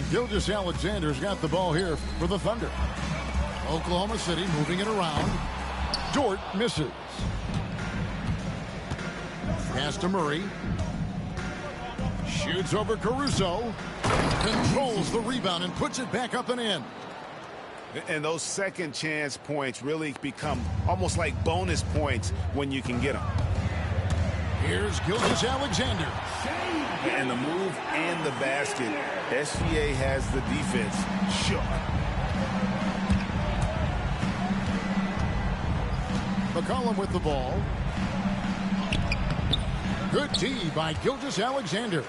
And Gilgeous-Alexander's got the ball here for the Thunder. Oklahoma City moving it around. Dort misses. Pass to Murray. Shoots over Caruso. Controls the rebound and puts it back up and in. And those second chance points really become almost like bonus points when you can get them. Here's Gilgeous-Alexander. And the move and the basket. SGA has the defense shook. McCollum with the ball. Good D by Gilgeous-Alexander.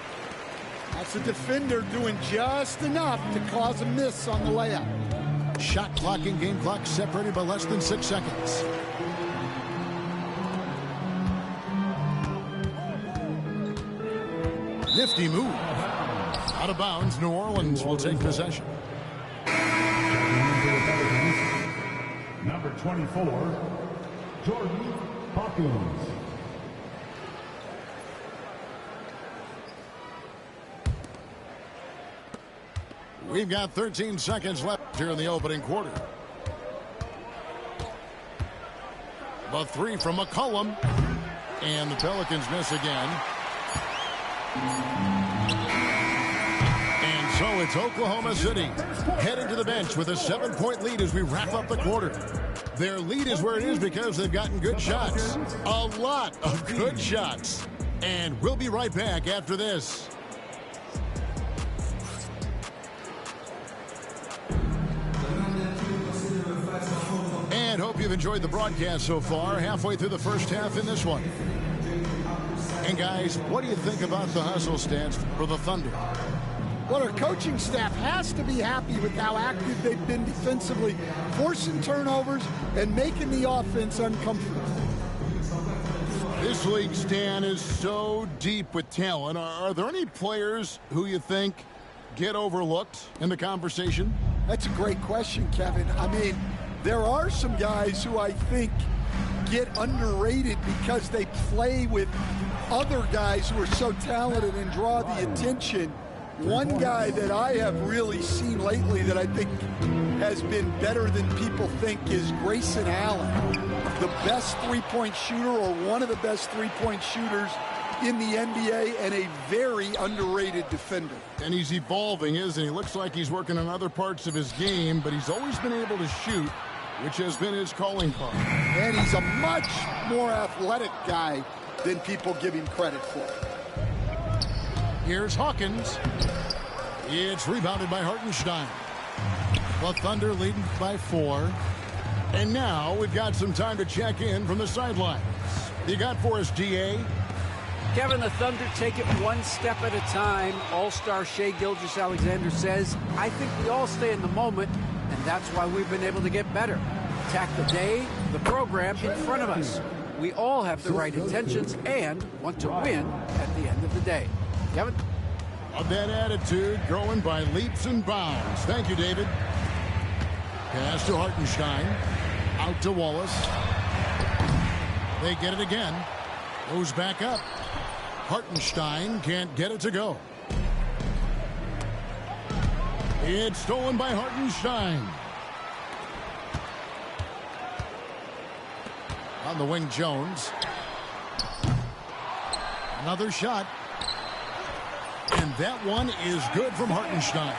That's a defender doing just enough to cause a miss on the layup. Shot clock and game clock separated by less than 6 seconds. Nifty move. Out of bounds, New Orleans will take possession. Number 24, Jordan Hawkins. We've got 13 seconds left here in the opening quarter. The three from McCollum. And the Pelicans miss again. And so it's Oklahoma City heading to the bench with a 7-point lead as we wrap up the quarter. Their lead is where it is because they've gotten good shots. A lot of good shots. And we'll be right back after this. And hope you've enjoyed the broadcast so far. Halfway through the first half in this one. And guys, what do you think about the hustle stance for the Thunder? Well, our coaching staff has to be happy with how active they've been defensively, forcing turnovers and making the offense uncomfortable. This league, Stan, is so deep with talent. Are there any players who you think get overlooked in the conversation? That's a great question, Kevin. I mean, there are some guys who I think get underrated because they play with other guys who are so talented and draw the attention. One guy that I have really seen lately that I think has been better than people think is Grayson Allen, the best three-point shooter or one of the best three-point shooters in the NBA and a very underrated defender. And he's evolving, isn't he? Looks like he's working on other parts of his game, but he's always been able to shoot, which has been his calling card. And he's a much more athletic guy than people give him credit for. Here's Hawkins. It's rebounded by Hartenstein. The Thunder leading by 4. And now we've got some time to check in from the sidelines. You got for us, GA? Kevin, the Thunder take it one step at a time. All-star Shai Gilgeous-Alexander says, I think we all stay in the moment, and that's why we've been able to get better. Attack the day, the program in front of us. We all have the right intentions and want to win at the end of the day. Kevin? Of that attitude growing by leaps and bounds. Thank you, David. Pass to Hartenstein. Out to Wallace. They get it again. Goes back up. Hartenstein can't get it to go. It's stolen by Hartenstein. On the wing, Jones. Another shot. And that one is good from Hartenstein.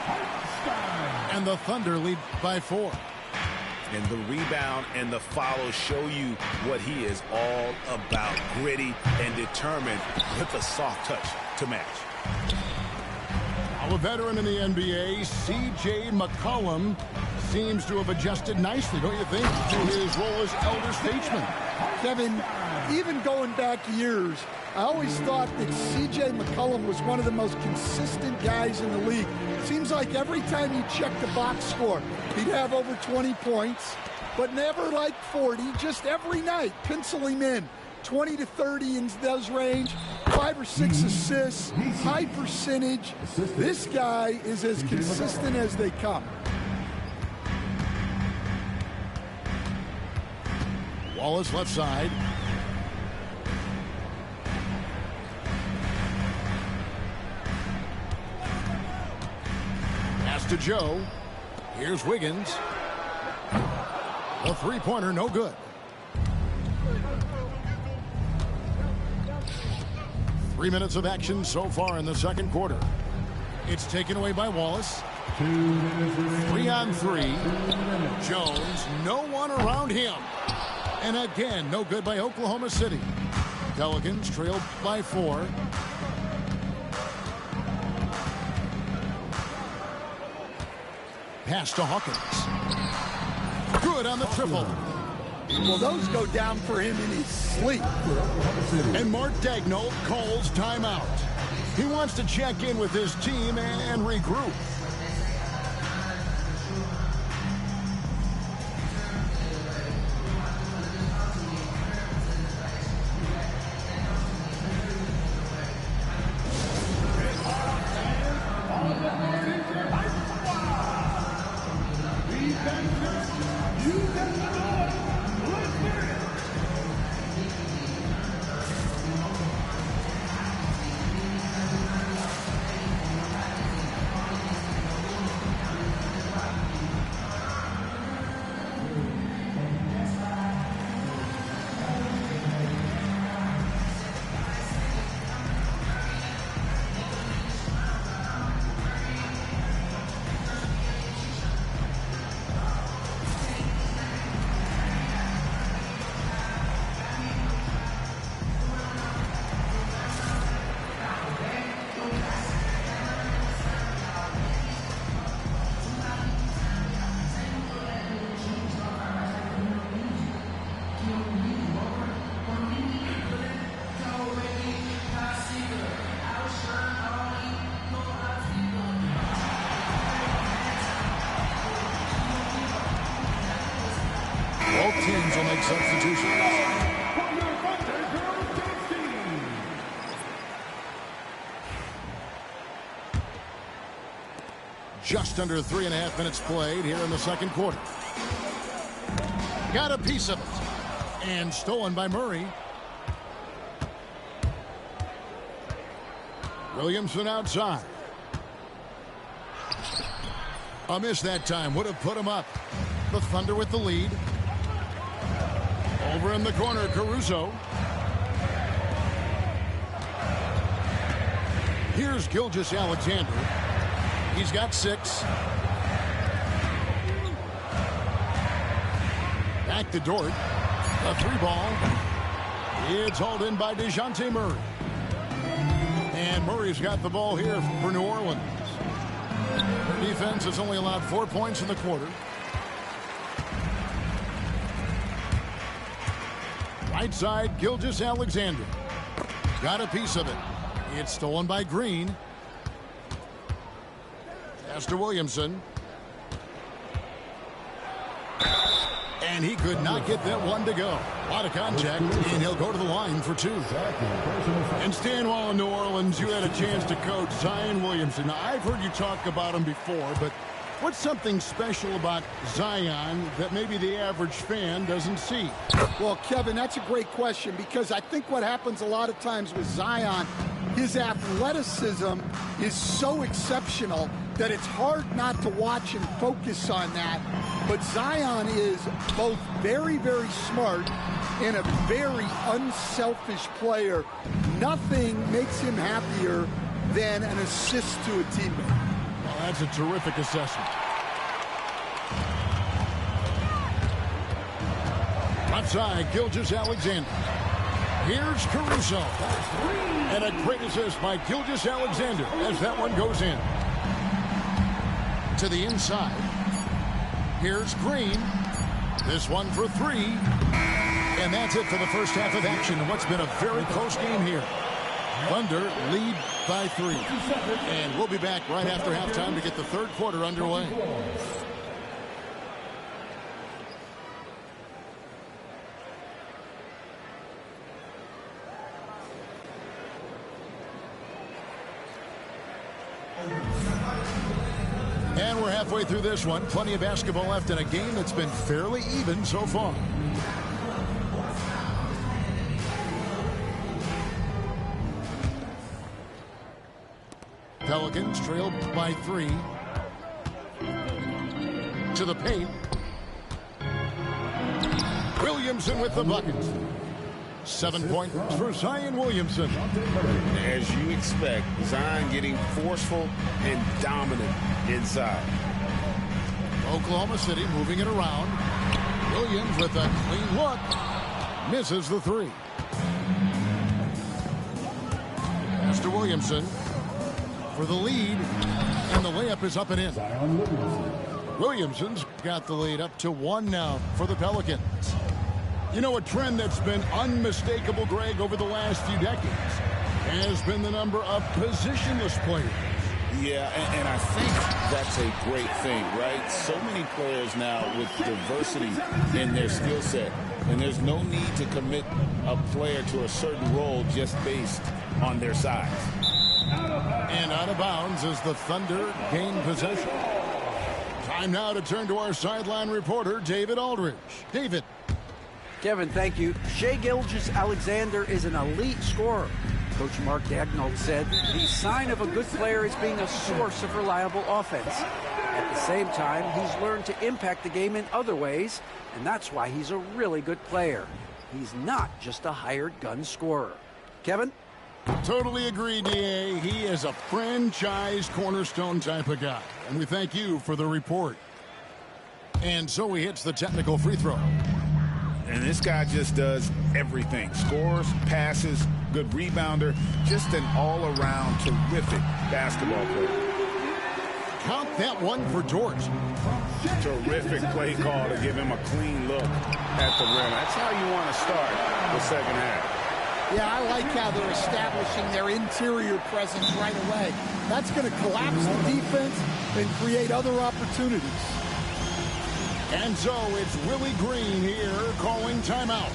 And the Thunder lead by 4. And the rebound and the follow show you what he is all about. Gritty and determined with a soft touch to match. A veteran in the NBA, C.J. McCollum, seems to have adjusted nicely, don't you think, to his role as elder statesman. Kevin, even going back years, I always thought that C.J. McCollum was one of the most consistent guys in the league. Seems like every time you check the box score, he'd have over 20 points, but never like 40, just every night, pencil him in. 20 to 30 in those range, 5 or 6 assists, high percentage. This guy is as consistent as they come. Wallace left side. Pass to Joe. Here's Wiggins. A three-pointer, no good. 3 minutes of action so far in the second quarter. It's taken away by Wallace. 3 on 3. Jones, no one around him. And again, no good by Oklahoma City. Pelicans trailed by 4. Pass to Hawkins. Good on the triple. Well, those go down for him in his sleep. And Mark Daigneault calls timeout. He wants to check in with his team and regroup. Both teams will make substitutions. Just under 3.5 minutes played here in the second quarter. Got a piece of it. And stolen by Murray. Williamson outside. A miss that time. Would have put him up. The Thunder with the lead. Over in the corner, Caruso. Here's Gilgeous-Alexander. He's got 6. Back to Dort. A 3-ball. It's hauled in by DeJounte Murray. And Murray's got the ball here for New Orleans. Their defense has only allowed 4 points in the quarter. Right side, Gilgeous-Alexander. Got a piece of it. It's stolen by Green. Pass to Williamson. And he could not get that one to go. A lot of contact, and he'll go to the line for 2. And Stan, while in New Orleans, you had a chance to coach Zion Williamson. Now, I've heard you talk about him before, but what's something special about Zion that maybe the average fan doesn't see? Well, Kevin, that's a great question, because I think what happens a lot of times with Zion, his athleticism is so exceptional that it's hard not to watch and focus on that. But Zion is both very, very smart and a very unselfish player. Nothing makes him happier than an assist to a teammate. Well, that's a terrific assessment. Left side, Gilgeous-Alexander. Here's Caruso. And a great assist by Gilgeous-Alexander as that one goes in. To the inside. Here's Green. This one for 3. And that's it for the first half of action in what's been a very close game here. Thunder lead by 3. And we'll be back right after halftime to get the third quarter underway. And we're halfway through this one. Plenty of basketball left in a game that's been fairly even so far. Pelicans trailed by 3. to the paint. Williamson with the bucket. 7 points for Zion Williamson. As you expect, Zion getting forceful and dominant inside. Oklahoma City moving it around. Williams with a clean look. Misses the three. Pass to Williamson for the lead. And the layup is up and in. Zion Williamson. Williamson's got the lead up to 1 now for the Pelicans. You know, a trend that's been unmistakable, Greg, over the last few decades has been the number of positionless players. Yeah, and I think that's a great thing, right? So many players now with diversity in their skill set, and there's no need to commit a player to a certain role just based on their size. And out of bounds as the Thunder gain possession. Time now to turn to our sideline reporter, David Aldridge. David. Kevin, thank you. Shai Gilgeous-Alexander is an elite scorer. Coach Mark Daigneault said the sign of a good player is being a source of reliable offense. At the same time, he's learned to impact the game in other ways, and that's why he's a really good player. He's not just a hired gun scorer. Kevin? Totally agree, D.A. He is a franchise cornerstone type of guy, and we thank you for the report. And so he hits the technical free throw. And this guy just does everything. Scores, passes, good rebounder, just an all-around terrific basketball player. Count that one for George. Terrific play call to give him a clean look at the rim. That's how you want to start the second half. Yeah, I like how they're establishing their interior presence right away. That's going to collapse the defense and create other opportunities. And so it's Willie Green here calling timeout.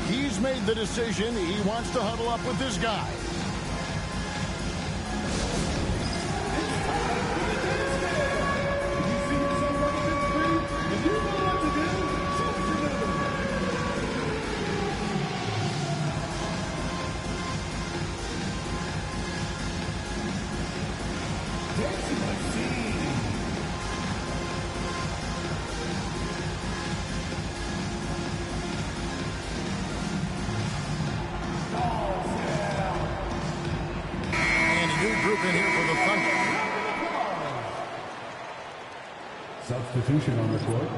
He's made the decision. He wants to huddle up with this guy. Substitution on the court.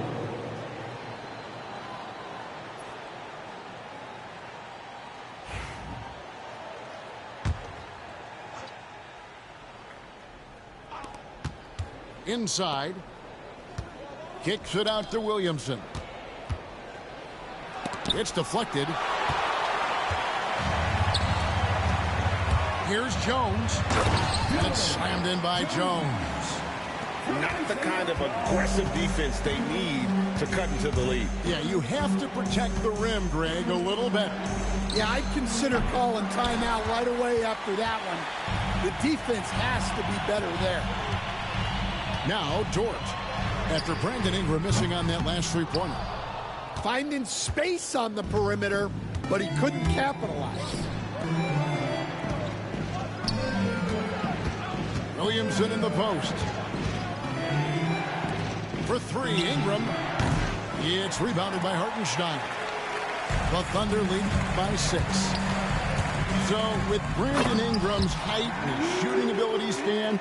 Inside. Kicks it out to Williamson. It's deflected. Here's Jones. And it's slammed in by Jones. Not the kind of aggressive defense they need to cut into the lead. Yeah, you have to protect the rim, Greg, a little better. Yeah, I'd consider calling timeout right away after that one. The defense has to be better there. Now, George, after Brandon Ingram missing on that last three-pointer. Finding space on the perimeter, but he couldn't capitalize. Williamson in the post. For three, Ingram. It's rebounded by Hartenstein. The Thunder lead by 6. So with Brandon Ingram's height and his shooting abilities, Stan,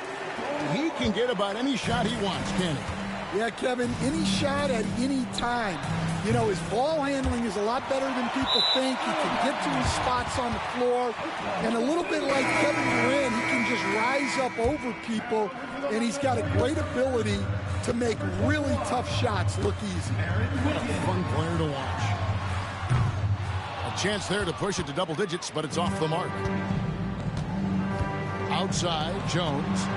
he can get about any shot he wants, can he? Yeah, Kevin, any shot at any time. You know, his ball handling is a lot better than people think. He can get to his spots on the floor. And a little bit like Kevin Durant, he can just rise up over people. And he's got a great ability to make really tough shots look easy. What a fun player to watch. A chance there to push it to double digits, but it's off the mark. Outside, Jones.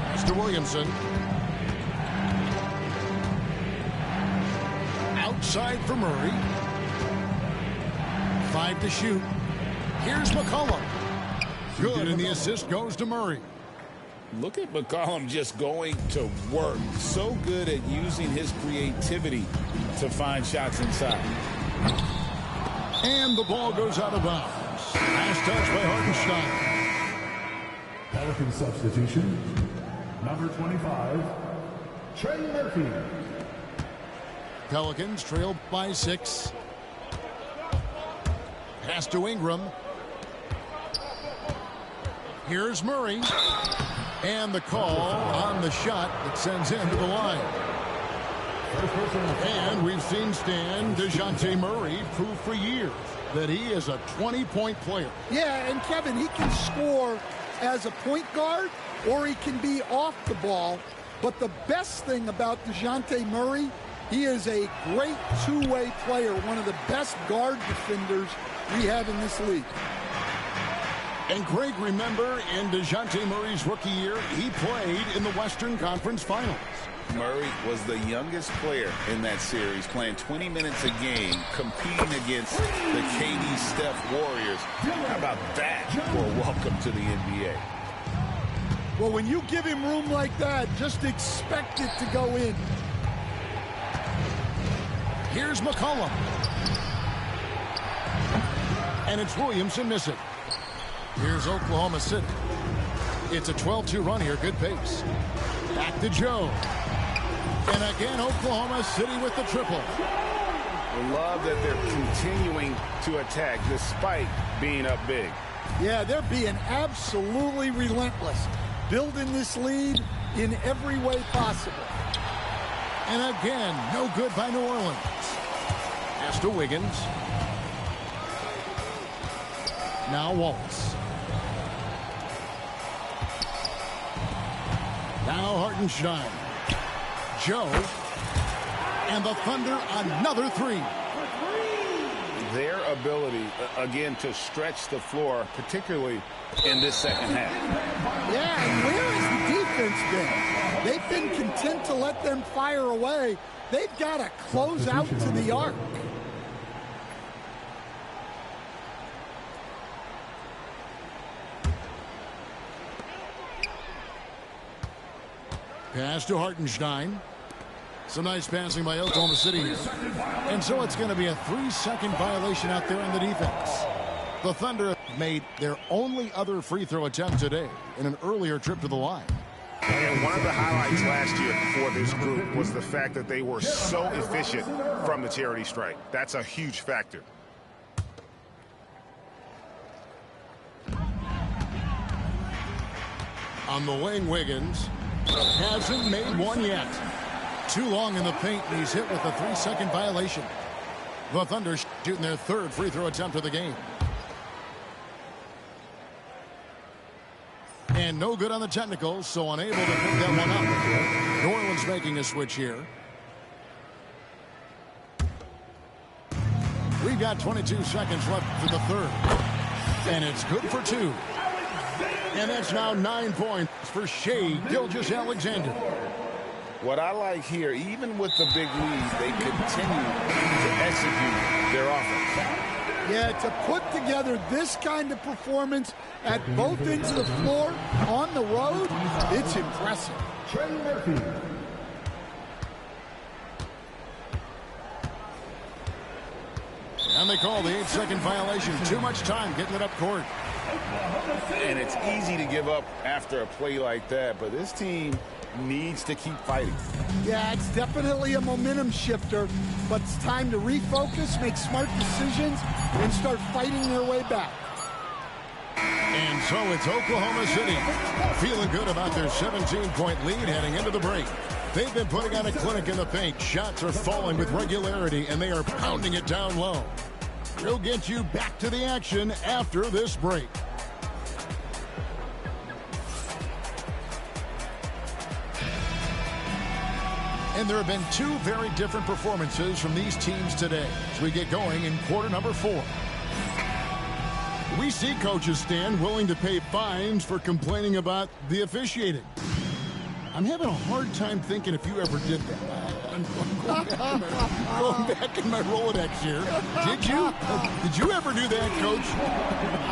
Pass to Williamson. Outside for Murray. 5 to shoot. Here's McCollum. Good, and the assist goes to Murray. Look at McCollum just going to work. So good at using his creativity to find shots inside. And the ball goes out of bounds. Last touch by Hartenstein. Pelican substitution. Number 25, Trey Murphy. Pelicans trail by 6. Pass to Ingram. Here's Murray. And the call on the shot that sends him to the line. And we've seen Stan DeJounte Murray prove for years that he is a 20-point player. Yeah, and Kevin, he can score as a point guard or he can be off the ball. But the best thing about DeJounte Murray, he is a great two-way player, one of the best guard defenders we have in this league. And Greg, remember, in DeJounte Murray's rookie year, he played in the Western Conference Finals. Murray was the youngest player in that series, playing 20 minutes a game, competing against the KD Steph Warriors. How about that for a welcome to the NBA? Well, when you give him room like that, just expect it to go in. Here's McCollum. And it's Williamson missing. Here's Oklahoma City. It's a 12-2 run here. Good pace. Back to Joe. And again, Oklahoma City with the triple. I love that they're continuing to attack despite being up big. Yeah, they're being absolutely relentless, building this lead in every way possible. And again, no good by New Orleans. Pass to Wiggins. Now Wallace. Now Hartenstein. Joe. And the Thunder another three. Their ability, again, to stretch the floor, particularly in this second half. Yeah, and where has the defense been? They've been content to let them fire away. They've got to close out to the arc. Pass to Hartenstein. Some nice passing by Oklahoma City here. And so it's going to be a 3-second violation out there on the defense. The Thunder have made their only other free throw attempt today in an earlier trip to the line. And one of the highlights last year for this group was the fact that they were so efficient from the charity stripe. That's a huge factor. On the wing, Wiggins hasn't made one yet. Too long in the paint, and he's hit with a 3-second violation. The Thunder shooting their third free throw attempt of the game. And no good on the technicals, so unable to pick that one up. New Orleans making a switch here. We've got 22 seconds left for the third. And it's good for 2. And that's now 9 points for Shai Gilgeous-Alexander. What I like here, even with the big lead, they continue to execute their offense. Yeah, to put together this kind of performance at both ends of the floor on the road, it's impressive. Trey Murphy. And they call the 8-second violation. Too much time getting it up court. And it's easy to give up after a play like that, but this team needs to keep fighting. Yeah, it's definitely a momentum shifter, but it's time to refocus, make smart decisions, and start fighting their way back. And so it's Oklahoma City feeling good about their 17-point lead heading into the break. They've been putting on a clinic in the paint. Shots are falling with regularity, and they are pounding it down low. We'll get you back to the action after this break. And there have been 2 very different performances from these teams today as we get going in quarter number 4. We see coaches stand willing to pay fines for complaining about the officiating. I'm having a hard time thinking if you ever did that. I'm going back in my Rolodex here. Did you? Did you ever do that, Coach?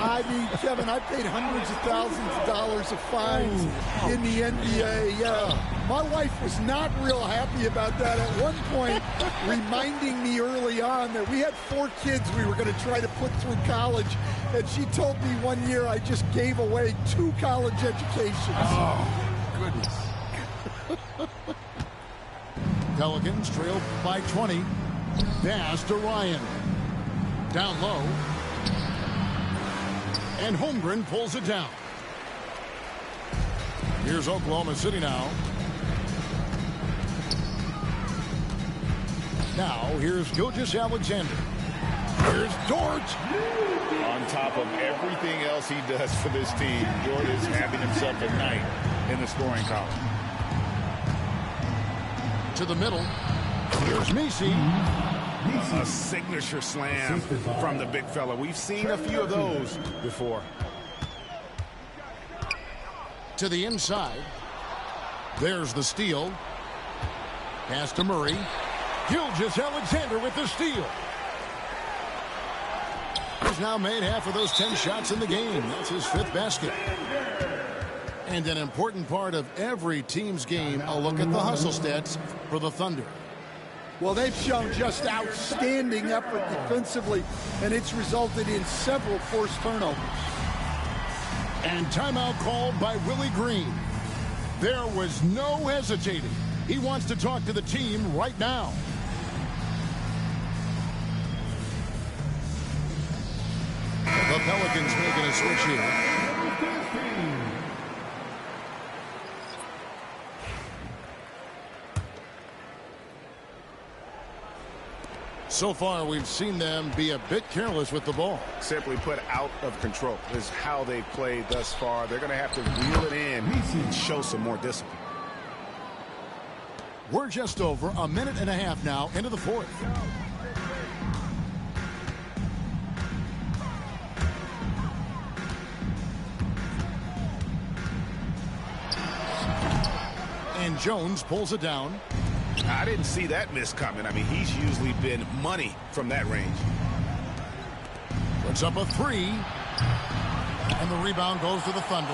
I mean, Kevin, I paid hundreds of thousands of dollars of fines in the NBA. Yeah, my wife was not real happy about that at one point, reminding me early on that we had 4 kids we were going to try to put through college, and she told me one year I just gave away 2 college educations. Oh, goodness. Pelicans trail by 20. Pass to Ryan. Down low. And Holmgren pulls it down. Here's Oklahoma City now. Now, here's Gilgeous-Alexander. Here's Dort. On top of everything else he does for this team, Dort is having himself a night in the scoring column. To the middle. Here's Messi. A signature slam from the big fella. We've seen a few of those before. To the inside. There's the steal. Pass to Murray. Gilgeous-Alexander with the steal. He's now made half of those 10 shots in the game. That's his 5th basket. And an important part of every team's game, a look at the hustle stats for the Thunder. Well, they've shown just outstanding effort defensively, and it's resulted in several forced turnovers. And timeout called by Willie Green. There was no hesitating. He wants to talk to the team right now. The Pelicans making a switch here. So far, we've seen them be a bit careless with the ball. Simply put, out of control is how they've played thus far. They're going to have to reel it in and show some more discipline. We're just over a minute and a half now into the 4th. And Jones pulls it down. I didn't see that miss coming. I mean, he's usually been money from that range. Puts up a 3. And the rebound goes to the Thunder.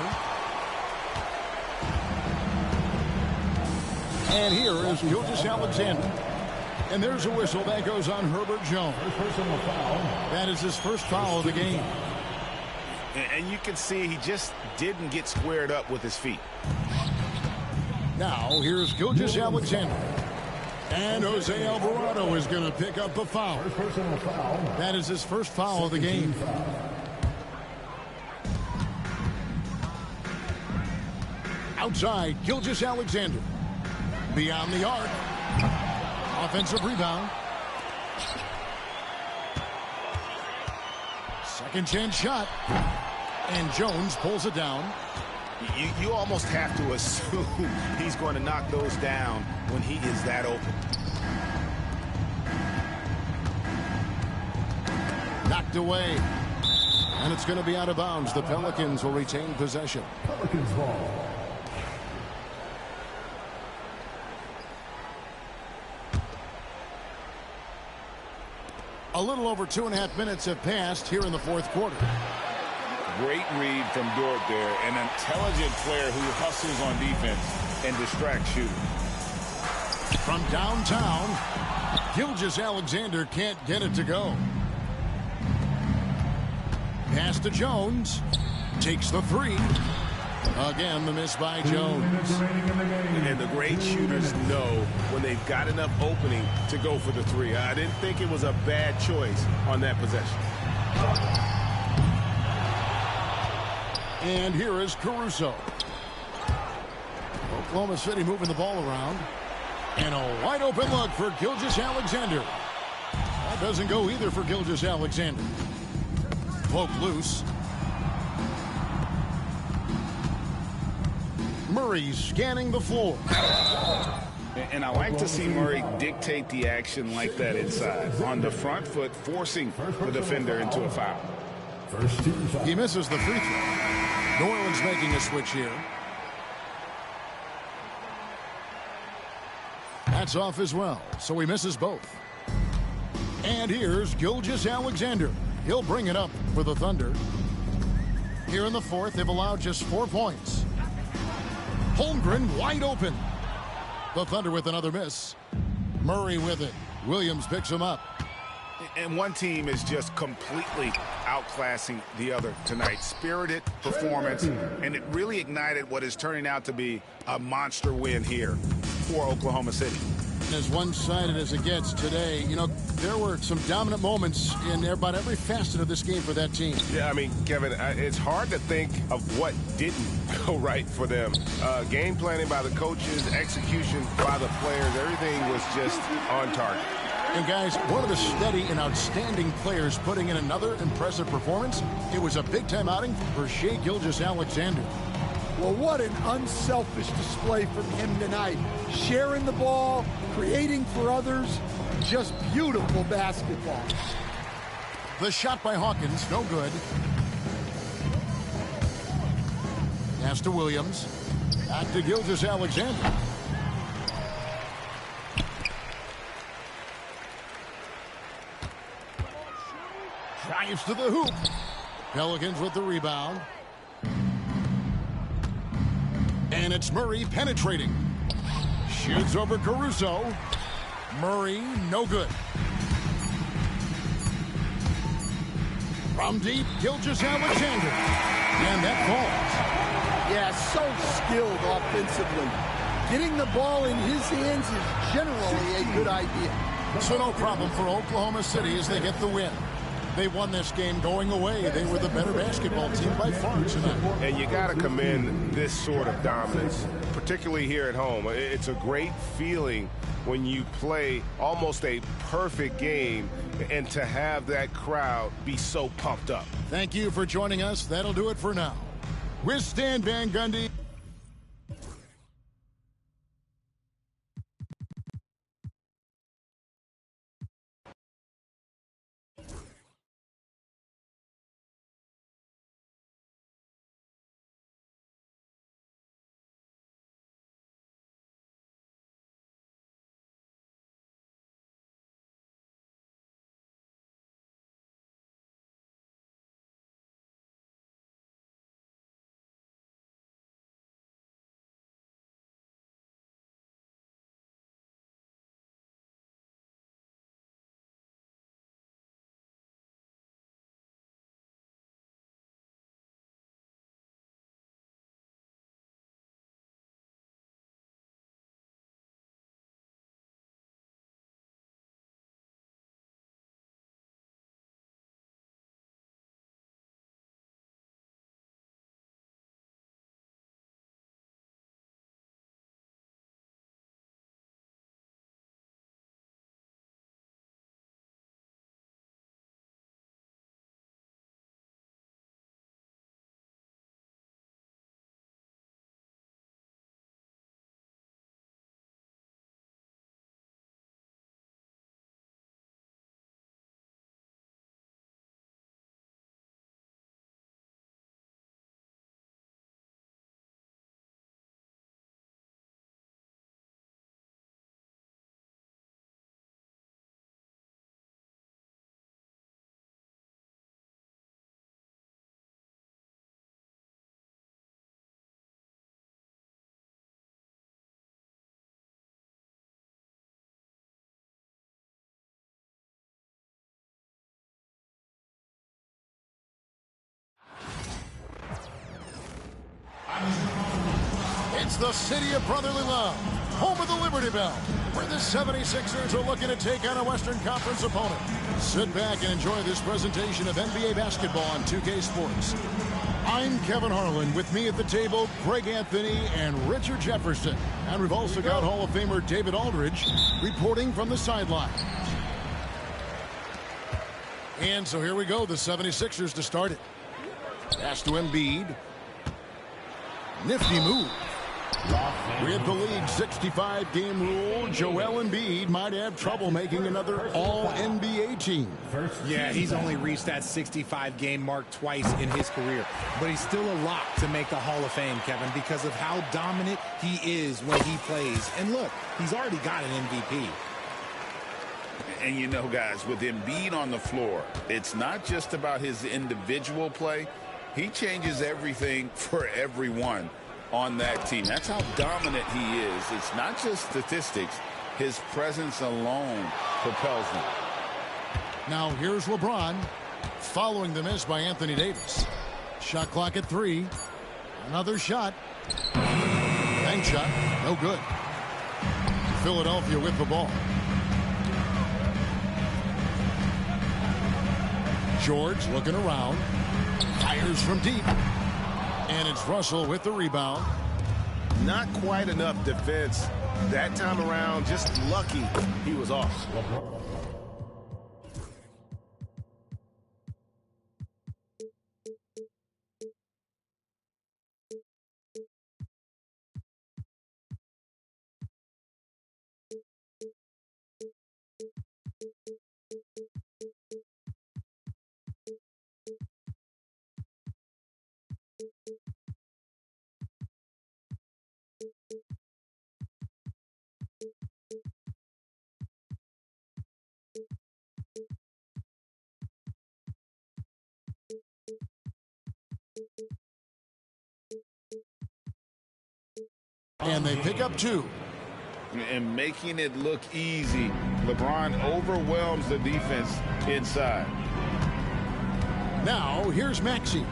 And here is Gilgeous-Alexander. And there's a whistle that goes on Herbert Jones. That is his first foul of the game. And you can see he just didn't get squared up with his feet. Now, here's Gilgeous-Alexander. And Jose Alvarado is going to pick up a foul. That is his first foul of the game. Outside, Gilgeous-Alexander. Beyond the arc. Offensive rebound. Second chance shot. And Jones pulls it down. You almost have to assume he's going to knock those down when he is that open. Knocked away. And it's going to be out of bounds. The Pelicans will retain possession. Pelicans ball. A little over 2.5 minutes have passed here in the 4th quarter. Great read from Dort there. An intelligent player who hustles on defense and distracts shooters. From downtown, Gilgeous-Alexander can't get it to go. Pass to Jones. Takes the 3. Again, the miss by Jones. And the great shooters know when they've got enough opening to go for the 3. I didn't think it was a bad choice on that possession. And here is Caruso. Oklahoma City moving the ball around. And a wide open look for Gilgeous-Alexander. That doesn't go either for Gilgeous-Alexander. Poke loose. Murray scanning the floor. And I like to see Murray dictate the action like that inside. On the front foot, forcing the defender into a foul. He misses the free throw. New Orleans making a switch here. That's off as well, so he misses both. And here's Gilgeous-Alexander. He'll bring it up for the Thunder. Here in the 4th, they've allowed just 4 points. Holmgren wide open. The Thunder with another miss. Murray with it. Williams picks him up. And one team is just completely outclassing the other tonight. Spirited performance, and it really ignited what is turning out to be a monster win here. for Oklahoma City. As one-sided as it gets today, you know, there were some dominant moments in about every facet of this game for that team. Yeah, I mean, Kevin, it's hard to think of what didn't go right for them. Game planning by the coaches, execution by the players, everything was just on target. And guys, one of the steady and outstanding players putting in another impressive performance, it was a big-time outing for Shai Gilgeous-Alexander. Well, what an unselfish display from him tonight. Sharing the ball, creating for others, just beautiful basketball. The shot by Hawkins, no good. Pass to Williams. Back to Gilgeous-Alexander. Drives to the hoop. Pelicans with the rebound. And it's Murray penetrating. Shoots over Caruso. Murray, no good. From deep, Gilgeous-Alexander. And that falls. Yeah, so skilled offensively. Getting the ball in his hands is generally a good idea. So no problem for Oklahoma City as they get the win. They won this game going away. They were the better basketball team by far tonight. And you got to commend this sort of dominance, particularly here at home. It's a great feeling when you play almost a perfect game and to have that crowd be so pumped up. Thank you for joining us. That'll do it for now. With Stan Van Gundy. It's the city of brotherly love, home of the Liberty Bell, where the 76ers are looking to take on a Western Conference opponent. Sit back and enjoy this presentation of NBA basketball on 2K Sports. I'm Kevin Harlan. With me at the table, Greg Anthony and Richard Jefferson. And we've also got Hall of Famer David Aldridge reporting from the sideline. And so here we go, the 76ers to start it. Pass to Embiid. Nifty move. With the league's 65-game rule, Joel Embiid might have trouble making another All-NBA team. Yeah, he's only reached that 65-game mark twice in his career. But he's still a lock to make the Hall of Fame, Kevin, because of how dominant he is when he plays. And look, he's already got an MVP. And you know, guys, with Embiid on the floor, it's not just about his individual play. He changes everything for everyone on that team. That's how dominant he is. It's not just statistics. His presence alone propels them. Now here's LeBron following the miss by Anthony Davis. Shot clock at 3. Another shot. Bank shot. No good. Philadelphia with the ball. George looking around. Fires from deep. And it's Russell with the rebound. Not quite enough defense that time around. Just lucky he was off. And they pick up 2. And making it look easy. LeBron overwhelms the defense inside. Now, here's Maxey.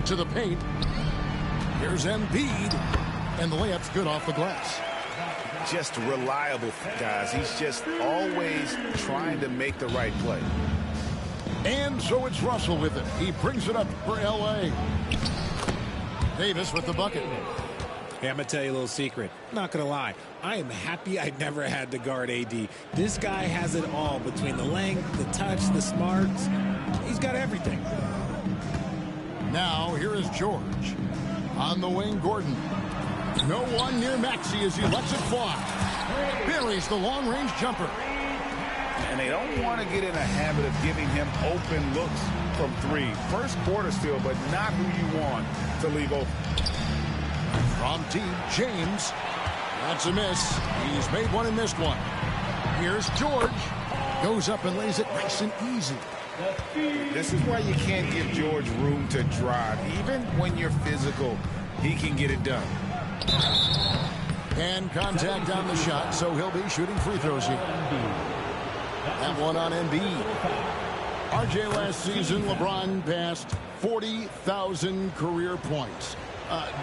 To the paint. Here's Embiid. And the layup's good off the glass. Just reliable, guys. He's just always trying to make the right play. And so it's Russell with it. He brings it up for L.A. Davis with the bucket. Hey, I'm going to tell you a little secret. Not going to lie. I am happy I never had to guard AD. This guy has it all between the length, the touch, the smarts. He's got everything. Now, here is George. On the wing, Gordon. No one near Maxey as he lets it fly. Buries the long-range jumper. And they don't want to get in a habit of giving him open looks from 3. First quarter still, but not who you want to leave open. From deep, James. That's a miss. He's made one and missed one. Here's George. Goes up and lays it nice and easy. This is why you can't give George room to drive. Even when you're physical, he can get it done. And contact on the shot, so he'll be shooting free throws here. That one on Embiid. RJ, last season, LeBron passed 40,000 career points.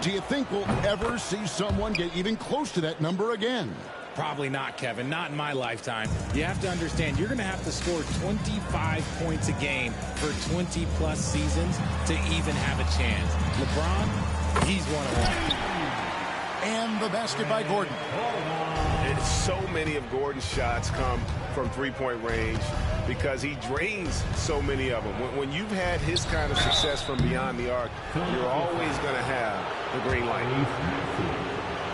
Do you think we'll ever see someone get even close to that number again? Probably not, Kevin. Not in my lifetime. You have to understand, you're going to have to score 25 points a game for 20-plus seasons to even have a chance. LeBron, he's one-on-one. And the basket by Gordon. So many of Gordon's shots come from three-point range because he drains so many of them. When you've had his kind of success from beyond the arc, you're always going to have the green light.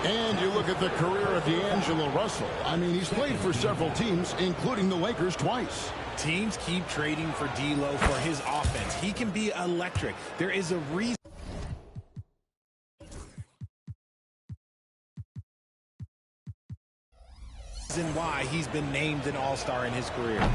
And you look at the career of D'Angelo Russell. I mean, he's played for several teams, including the Lakers twice. Teams keep trading for D'Lo for his offense. He can be electric. There is a reason why he's been named an all-star in his career.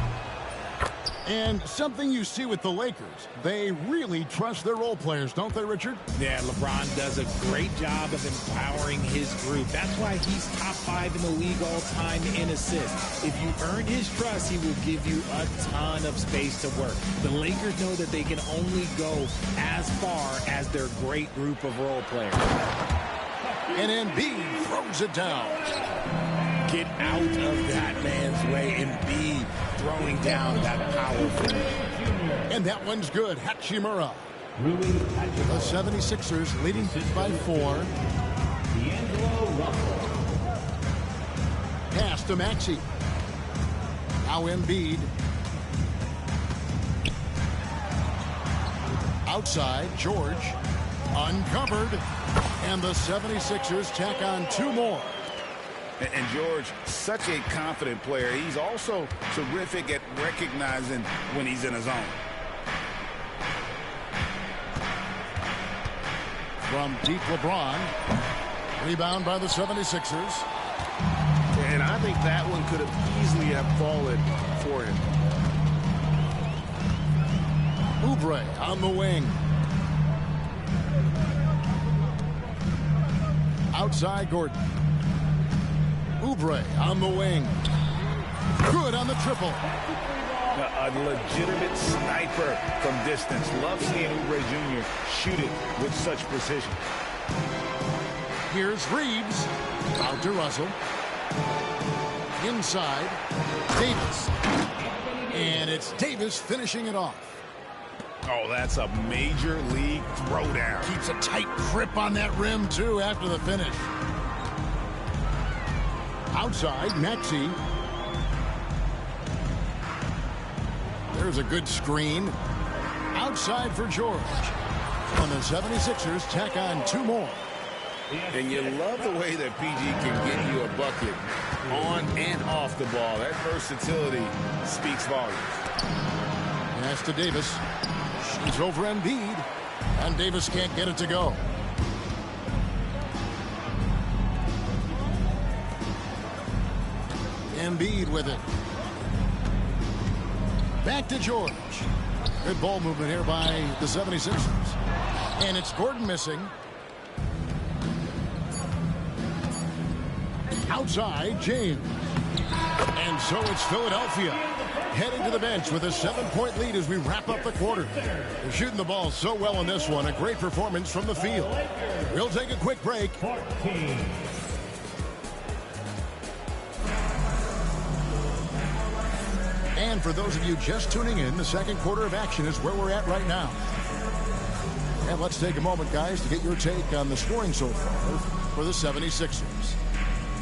And something you see with the Lakers, they really trust their role players, don't they, Richard? Yeah, LeBron does a great job of empowering his group. That's why he's top 5 in the league all-time in assists. If you earn his trust, he will give you a ton of space to work. The Lakers know that they can only go as far as their great group of role players. And Embiid throws it down. Get out of that man's way. Embiid throwing down that power forward. And that one's good. Hachimura. The 76ers leading by 4. Pass to Maxey. Now Embiid. Outside, George. Uncovered. And the 76ers tack on 2 more. And George, such a confident player. He's also terrific at recognizing when he's in a zone. From deep, LeBron. Rebound by the 76ers. And I think that one could have easily have fallen for him. Oubre on the wing. Outside, Gordon. Oubre on the wing. Good on the triple. A legitimate sniper from distance. Love seeing Oubre Jr. shoot it with such precision. Here's Reeves. Out to Russell. Inside. Davis. And it's Davis finishing it off. Oh, that's a major league throwdown. Keeps a tight grip on that rim, too, after the finish. Outside, Maxey. There's a good screen. Outside for George. And the 76ers tack on 2 more. And you love the way that PG can get you a bucket on and off the ball. That versatility speaks volumes. Pass to Davis. She's over Embiid. And Davis can't get it to go. Embiid with it. Back to George. Good ball movement here by the 76ers. And it's Gordon missing. Outside, James. And so it's Philadelphia heading to the bench with a 7-point lead as we wrap up the quarter. They're shooting the ball so well in this one. A great performance from the field. We'll take a quick break. And for those of you just tuning in, the second quarter of action is where we're at right now. And let's take a moment, guys, to get your take on the scoring so far for the 76ers.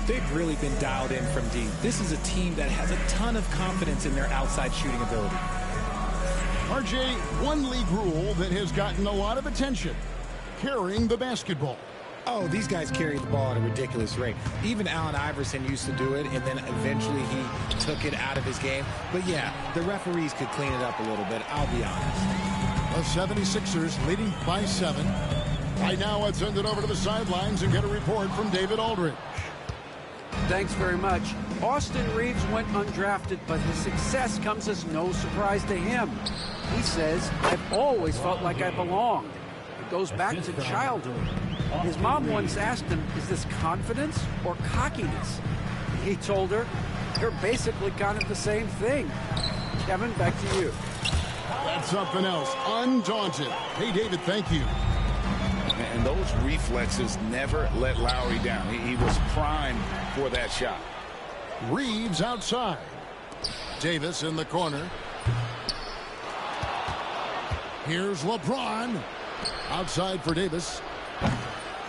They've really been dialed in from deep. This is a team that has a ton of confidence in their outside shooting ability. RJ, one league rule that has gotten a lot of attention: carrying the basketball. Oh, these guys carry the ball at a ridiculous rate. Even Allen Iverson used to do it, and then eventually he took it out of his game. But yeah, the referees could clean it up a little bit, I'll be honest. The 76ers leading by 7. Right now, let's send it over to the sidelines and get a report from David Aldridge. Thanks very much. Austin Reeves went undrafted, but his success comes as no surprise to him. He says, "I've always felt like I belonged." It goes back to childhood. His mom once asked him, "Is this confidence or cockiness?" He told her, "They're basically kind of the same thing." Kevin, back to you. That's something else. Undaunted. Hey, David, thank you. And those reflexes never let Lowry down. He was primed for that shot. Reeves outside. Davis in the corner. Here's LeBron. Outside for Davis.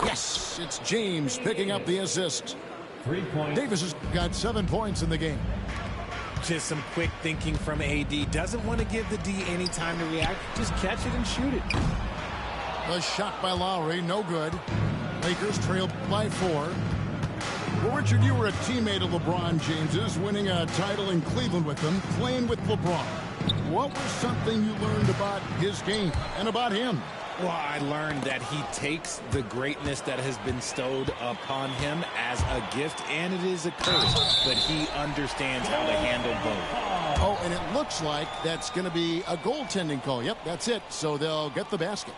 Yes, it's James picking up the assist. 3 points. Davis has got 7 points in the game. Just some quick thinking from AD. Doesn't want to give the D any time to react. Just catch it and shoot it. A shot by Lowry, no good. Lakers trailed by 4. Well, Richard, you were a teammate of LeBron James's, winning a title in Cleveland with him, playing with LeBron. What was something you learned about his game and about him? Well, I learned that he takes the greatness that has been bestowed upon him as a gift, and it is a curse, but he understands how to handle both. Oh, and it looks like that's going to be a goaltending call. Yep, that's it. So they'll get the basket.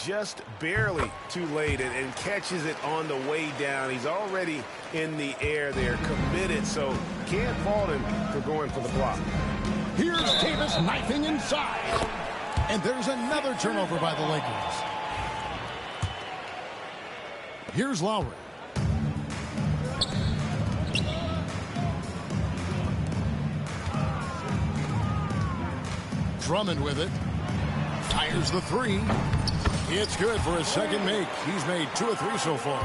Just barely too late and catches it on the way down. He's already in the air there, committed, so can't fault him for going for the block. Here's Davis knifing inside. And there's another turnover by the Lakers. Here's Lowry. Drummond with it. Fires the 3. It's good for his second make. He's made 2 of 3 so far.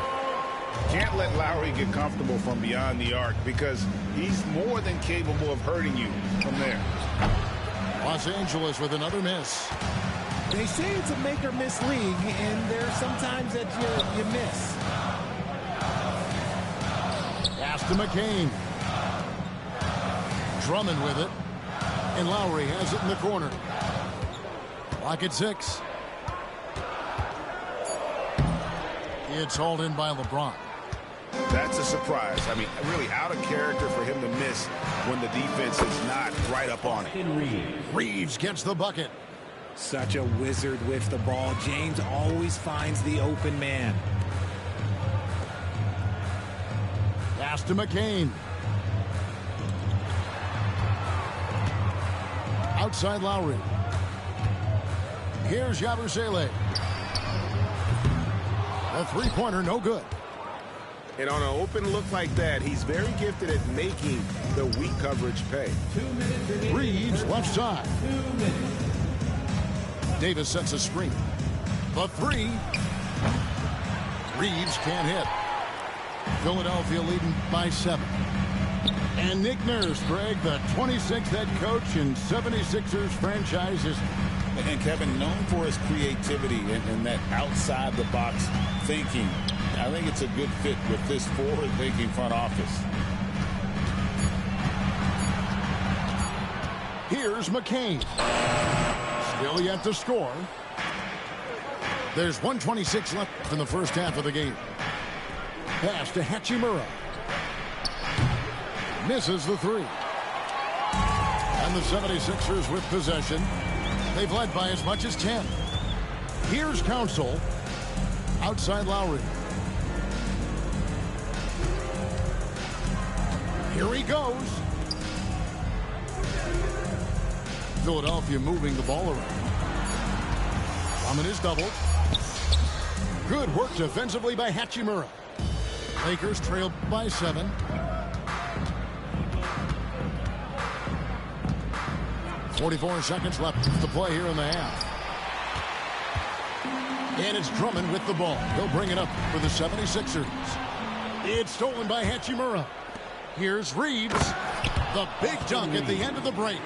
Can't let Lowry get comfortable from beyond the arc because he's more than capable of hurting you from there. Los Angeles with another miss. They say it's a make or miss league, and there's sometimes that you miss. Pass to McCain. Drummond with it. And Lowry has it in the corner. Clock at 6. It's hauled in by LeBron. That's a surprise. I mean, really out of character for him to miss when the defense is not right up on it. Reeves gets the bucket. Such a wizard with the ball. James always finds the open man. Pass to McCain. Outside Lowry. Here's Yabusele. A 3-pointer, no good. And on an open look like that, he's very gifted at making the weak coverage pay. Reeves left side. Davis sets a screen. The three. Reeves can't hit. Philadelphia leading by 7. And Nick Nurse, Greg, the 26th head coach in 76ers franchise history. And Kevin, known for his creativity and that outside-the-box thinking, I think it's a good fit with this forward-thinking front office. Here's McCain. Still yet to score. There's 1:26 left in the first half of the game. Pass to Hachimura. Misses the three. And the 76ers with possession. They've led by as much as 10. Here's Council. Outside Lowry. Here he goes. Philadelphia moving the ball around. Drummond is doubled. Good work defensively by Hachimura. Lakers trail by 7. .44 seconds left to play here in the half. And it's Drummond with the ball. He'll bring it up for the 76ers. It's stolen by Hachimura. Here's Reeves. The big dunk at the end of the break.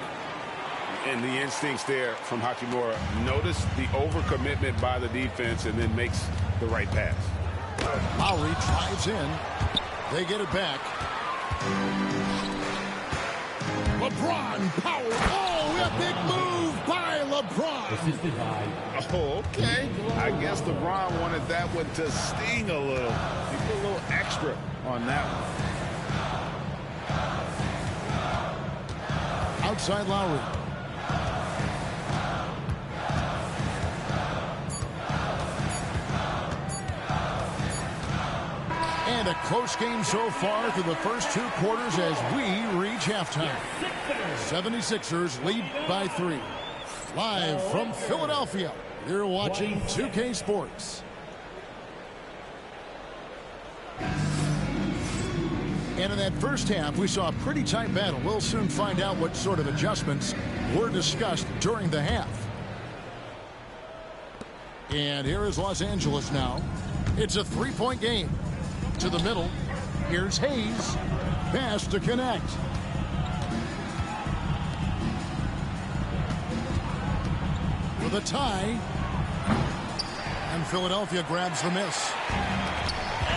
And the instincts there from Hachimura. Notice the overcommitment by the defense and then makes the right pass. Lowry drives in. They get it back. LeBron power. Oh, a big move by LeBron. Oh, okay. I guess LeBron wanted that one to sting a little. He put a little extra on that one. Outside Lowry. And a close game so far through the first 2 quarters as we reach halftime. 76ers lead by 3. Live from Philadelphia, you're watching 2K Sports. And in that first half, we saw a pretty tight battle. We'll soon find out what sort of adjustments were discussed during the half. And here is Los Angeles now. It's a 3-point game. To the middle. Here's Hayes. Pass to connect. With a tie. And Philadelphia grabs the miss.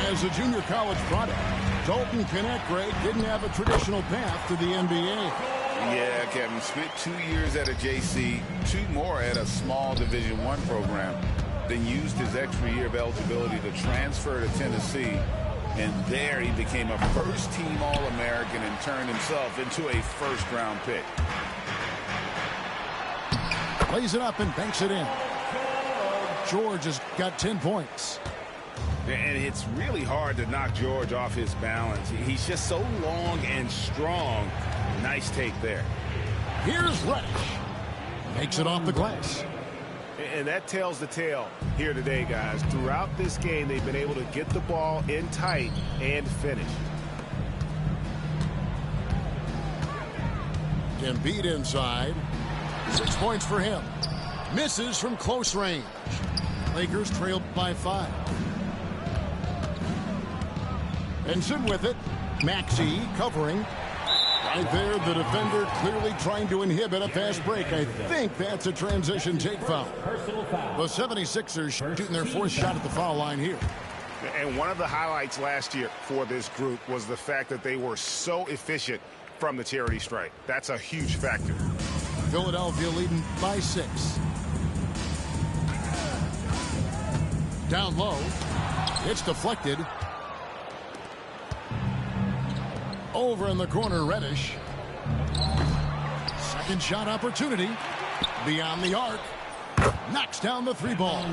As a junior college product, Dalton Knecht, Greg, didn't have a traditional path to the NBA. Yeah, Kevin, spent 2 years at a JC, 2 more at a small Division I program, then used his extra year of eligibility to transfer to Tennessee. And there he became a first-team All-American and turned himself into a first-round pick. Plays it up and banks it in. George has got 10 points. And it's really hard to knock George off his balance. He's just so long and strong. Nice take there. Here's Reddish. Makes it off the glass. And that tells the tale here today, guys. Throughout this game, they've been able to get the ball in tight and finish. Embiid inside. 6 points for him. Misses from close range. Lakers trailed by 5. Ensign with it. Maxey covering. Right there, the defender clearly trying to inhibit a fast break. I think that's a transition take foul. The 76ers shooting their 4th shot at the foul line here. And one of the highlights last year for this group was the fact that they were so efficient from the charity stripe. That's a huge factor. Philadelphia leading by 6. Down low. It's deflected. Over in the corner, Reddish. Second shot opportunity. Beyond the arc. Knocks down the 3-ball.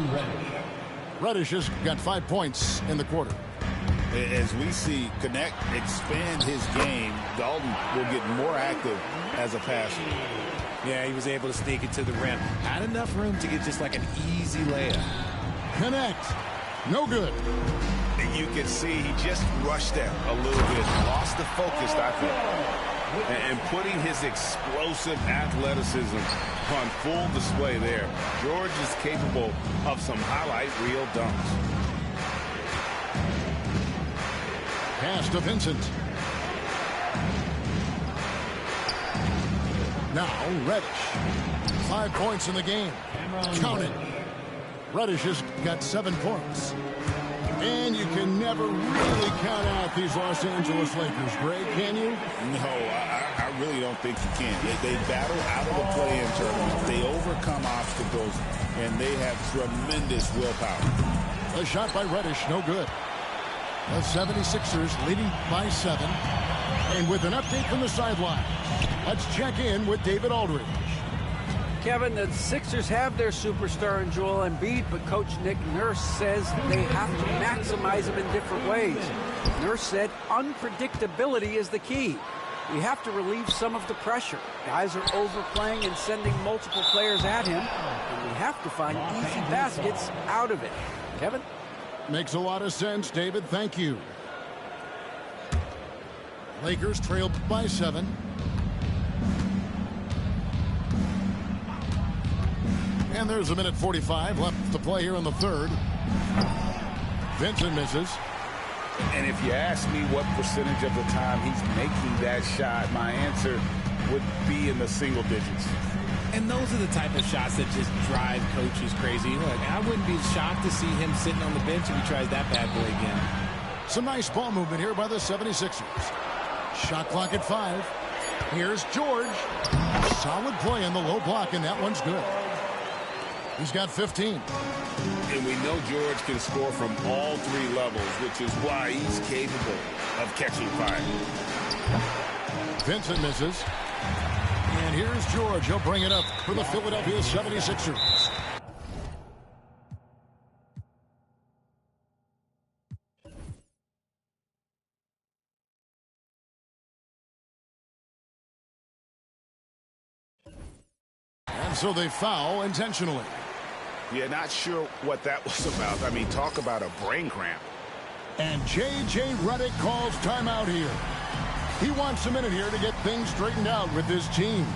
Reddish has got 5 points in the quarter. As we see Knecht expand his game, Dalton will get more active as a passer. Yeah, he was able to sneak it to the rim. Had enough room to get just like an easy layup. Knecht. No good. You can see he just rushed that a little bit, lost the focus, I think. And putting his explosive athleticism on full display there. George is capable of some highlight reel dunks. Pass to Vincent. Now Reddish. 5 points in the game. Count it. Reddish has got 7 points. And you can never really count out these Los Angeles Lakers, Greg, can you? No, I really don't think you can. They battle out of the play-in tournament. They overcome obstacles, and they have tremendous willpower. A shot by Reddish, no good. The 76ers leading by 7. And with an update from the sideline, let's check in with David Aldridge. Kevin, the Sixers have their superstar in Joel Embiid, but Coach Nick Nurse says they have to maximize him in different ways. Nurse said unpredictability is the key. We have to relieve some of the pressure. Guys are overplaying and sending multiple players at him, and we have to find easy baskets out of it. Kevin? Makes a lot of sense, David. Thank you. Lakers trail by 7. And there's a minute 45 left to play here in the third. Vincent misses. And if you ask me what percentage of the time he's making that shot, my answer would be in the single digits. And those are the type of shots that just drive coaches crazy. Look, I wouldn't be shocked to see him sitting on the bench if he tries that bad boy again. Some nice ball movement here by the 76ers. Shot clock at 5. Here's George. Solid play in the low block, and that one's good. He's got 15. And we know George can score from all 3 levels, which is why he's capable of catching fire. Vincent misses. And here's George. He'll bring it up for the Philadelphia 76ers. And so they foul intentionally. Yeah, not sure what that was about. I mean, talk about a brain cramp. And J.J. Redick calls timeout here. He wants a minute here to get things straightened out with his team.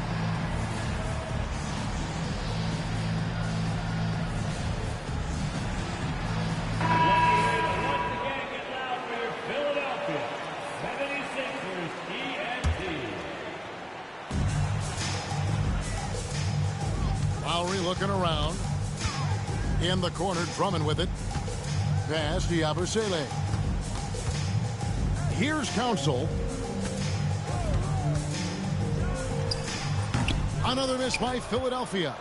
Lowry looking around. In the corner, Drummond with it. Pass to Yabusele. Here's Council. Another miss by Philadelphia.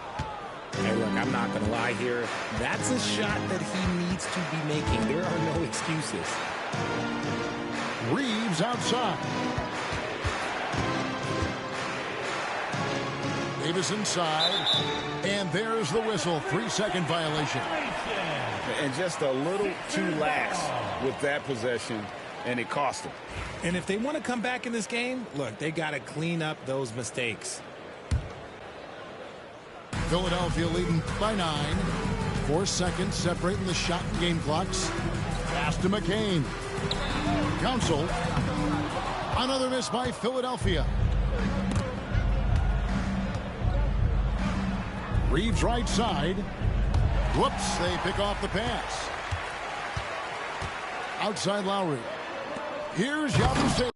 Hey, look, I'm not going to lie here. That's a shot that he needs to be making. There are no excuses. Reeves outside. Davis inside. And there's the whistle. 3-second violation. And just a little too lax with that possession, and it cost them. And if they want to come back in this game, look, they got to clean up those mistakes. Philadelphia leading by 9. 4 seconds separating the shot and game clocks. Pass to McCain. Council. Another miss by Philadelphia. Reeves right side. Whoops, they pick off the pass. Outside Lowry. Here's Yabusele.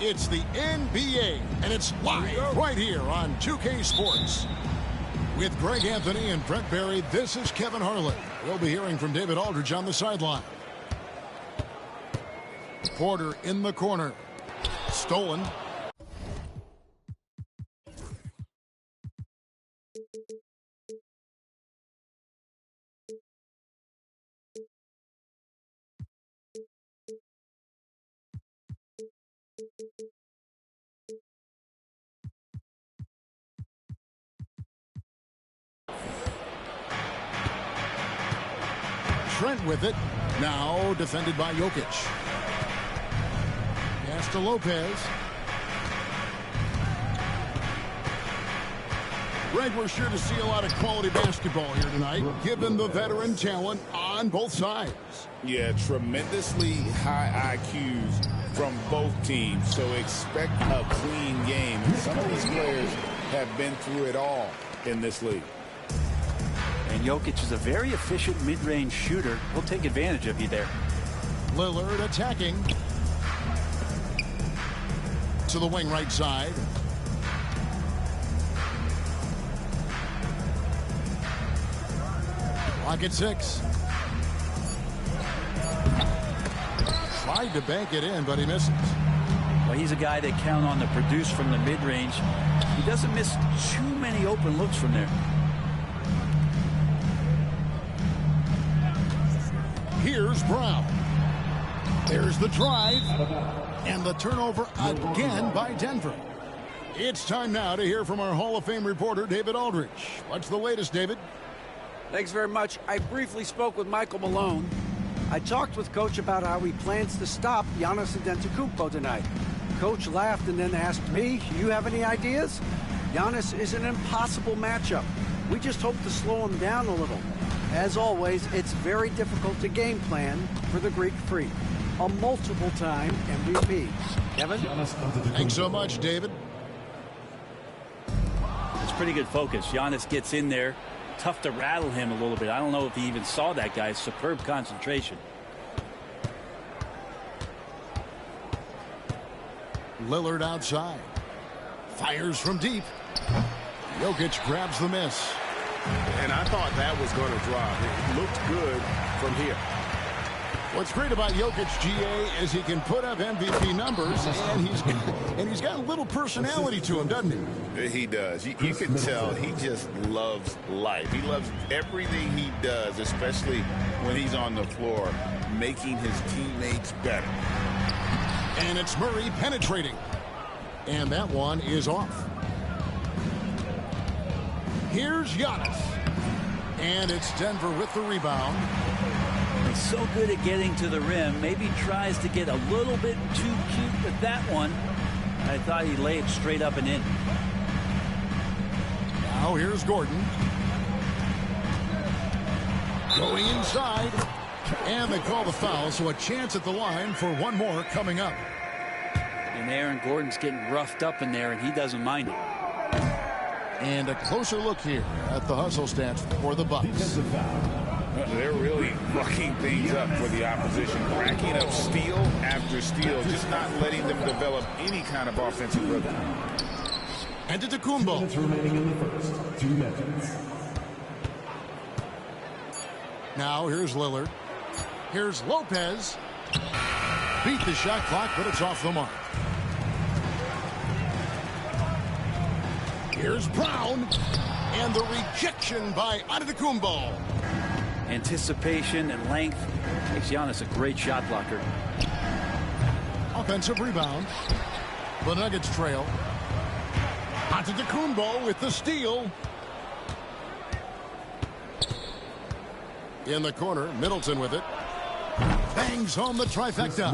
It's the NBA, and it's live right here on 2K Sports. With Greg Anthony and Brent Barry, this is Kevin Harlan. We'll be hearing from David Aldridge on the sideline. Porter in the corner. Stolen. Trent with it. Now defended by Jokic. Pass to Lopez. Greg, we're sure to see a lot of quality basketball here tonight, given the veteran talent on both sides. Yeah, tremendously high IQs from both teams, so expect a clean game. Some of these players have been through it all in this league. And Jokic is a very efficient mid-range shooter. He'll take advantage of you there. Lillard attacking. To the wing right side. Clock at 6. Tried to bank it in, but he misses. Well, he's a guy they count on to produce from the mid-range. He doesn't miss too many open looks from there. Here's Brown. There's the drive. And the turnover again by Denver. It's time now to hear from our Hall of Fame reporter, David Aldridge. What's the latest, David? Thanks very much. I briefly spoke with Michael Malone. I talked with Coach about how he plans to stop Giannis Antetokounmpo tonight. Coach laughed and then asked me, you have any ideas? Giannis is an impossible matchup. We just hope to slow him down a little. As always, it's very difficult to game plan for the Greek Freak, a multiple-time MVP. Kevin? Thanks so much, David. It's pretty good focus. Giannis gets in there. Tough to rattle him a little bit. I don't know if he even saw that guy. Superb concentration. Lillard outside. Fires from deep. Jokic grabs the miss. And I thought that was going to drop. It looked good from here. What's great about Jokic, GA, is he can put up MVP numbers, and he's got a little personality to him, doesn't he? He does. You can tell he just loves life. He loves everything he does, especially when he's on the floor, making his teammates better. And it's Murray penetrating. And that one is off. Here's Giannis. And it's Denver with the rebound. He's so good at getting to the rim. Maybe tries to get a little bit too cute with that one. I thought he laid it straight up and in. Now here's Gordon. Going inside. And they call the foul, so a chance at the line for one more coming up. And Aaron Gordon's getting roughed up in there, and he doesn't mind it. And a closer look here at the hustle stats for the Bucks. They're really fucking things up for the opposition, racking up steal after steal, just not letting them develop any kind of offensive rhythm. Antetokounmpo. Remaining in the first 2 minutes. Now here's Lillard. Here's Lopez. Beat the shot clock, but it's off the mark. Here's Brown. And the rejection by Antetokounmpo. Anticipation and length makes Giannis a great shot blocker. Offensive rebound. The Nuggets trail. Antetokounmpo with the steal. In the corner, Middleton with it. Bangs home the trifecta.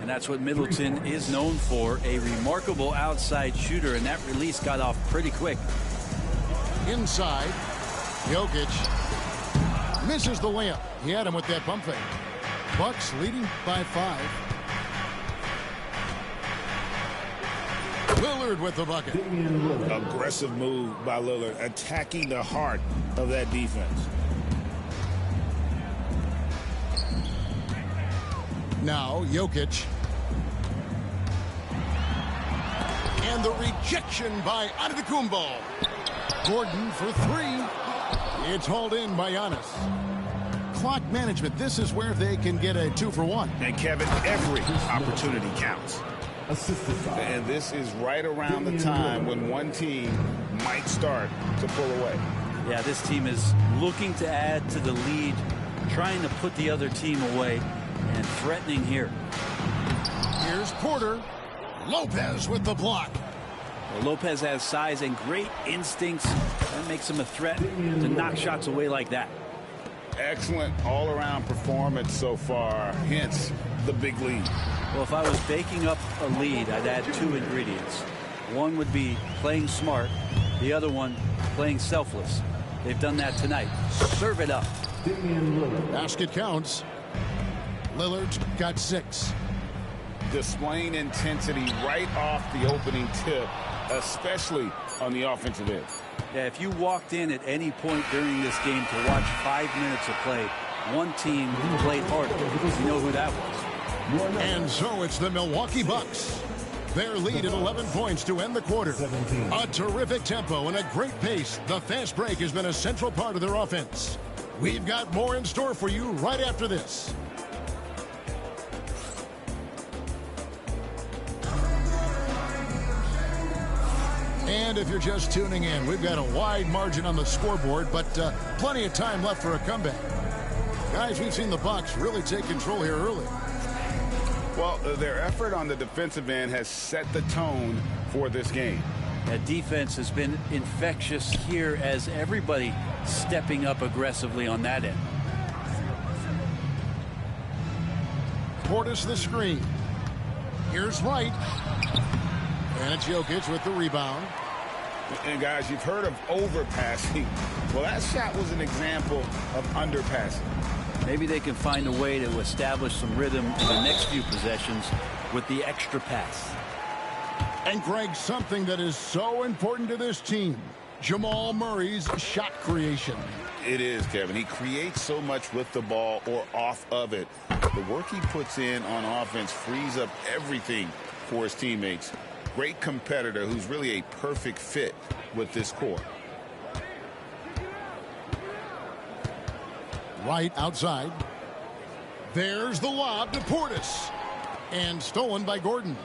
And that's what Middleton is known for, a remarkable outside shooter, and that release got off pretty quick. Inside, Jokic misses the layup. He had him with that pump fake. Bucks leading by 5. Lillard with the bucket. Aggressive move by Lillard, attacking the heart of that defense. Now Jokic. And the rejection by Antetokounmpo. Gordon for three. It's hauled in by Giannis. Clock management. This is where they can get a 2-for-1. And Kevin, every opportunity counts. And this is right around the time when one team might start to pull away. Yeah, this team is looking to add to the lead, trying to put the other team away, and threatening here. Here's Porter. Lopez with the block. Well, Lopez has size and great instincts. That makes him a threat to knock shots away like that. Excellent all-around performance so far, hence the big lead. Well, if I was baking up a lead, I'd add two ingredients. One would be playing smart. The other one, playing selfless. They've done that tonight. Serve it up. Basket counts. Lillard's got 6. Displaying intensity right off the opening tip, especially on the offensive end. Yeah, if you walked in at any point during this game to watch 5 minutes of play, one team played harder. You know who that was. And so it's the Milwaukee Bucks. Their lead at 11 points to end the quarter. A terrific tempo and a great pace. The fast break has been a central part of their offense. We've got more in store for you right after this. And if you're just tuning in, we've got a wide margin on the scoreboard, but plenty of time left for a comeback. Guys, we've seen the Bucks really take control here early. Well, their effort on the defensive end has set the tone for this game. That defense has been infectious here as everybody stepping up aggressively on that end. Portis the screen. Here's Wright. And it's Jokic with the rebound. And guys, you've heard of overpassing. Well, that shot was an example of underpassing. Maybe they can find a way to establish some rhythm in the next few possessions with the extra pass. And Greg, something that is so important to this team, Jamal Murray's shot creation. It is, Kevin. He creates so much with the ball or off of it. The work he puts in on offense frees up everything for his teammates. Great competitor who's really a perfect fit with this core. Right outside. There's the lob to Portis. And stolen by Gordon.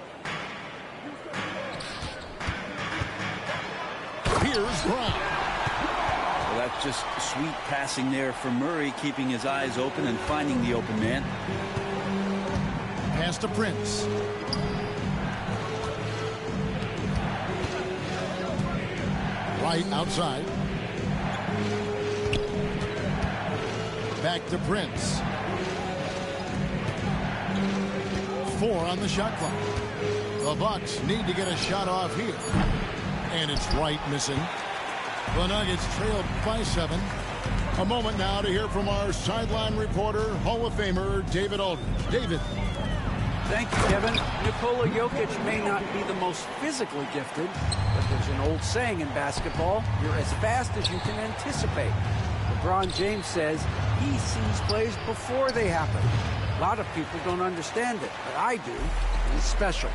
Here's Brown. Well, that's just sweet passing there for Murray, keeping his eyes open and finding the open man. Pass to Prince. Right outside. Back to Prince. 4 on the shot clock. The Bucks need to get a shot off here. And it's Wright missing. The Nuggets trailed by 7. A moment now to hear from our sideline reporter, Hall of Famer David Aldridge. David. Thank you, Kevin. Nikola Jokic may not be the most physically gifted, but there's an old saying in basketball, you're as fast as you can anticipate. LeBron James says he sees plays before they happen. A lot of people don't understand it, but I do. He's special.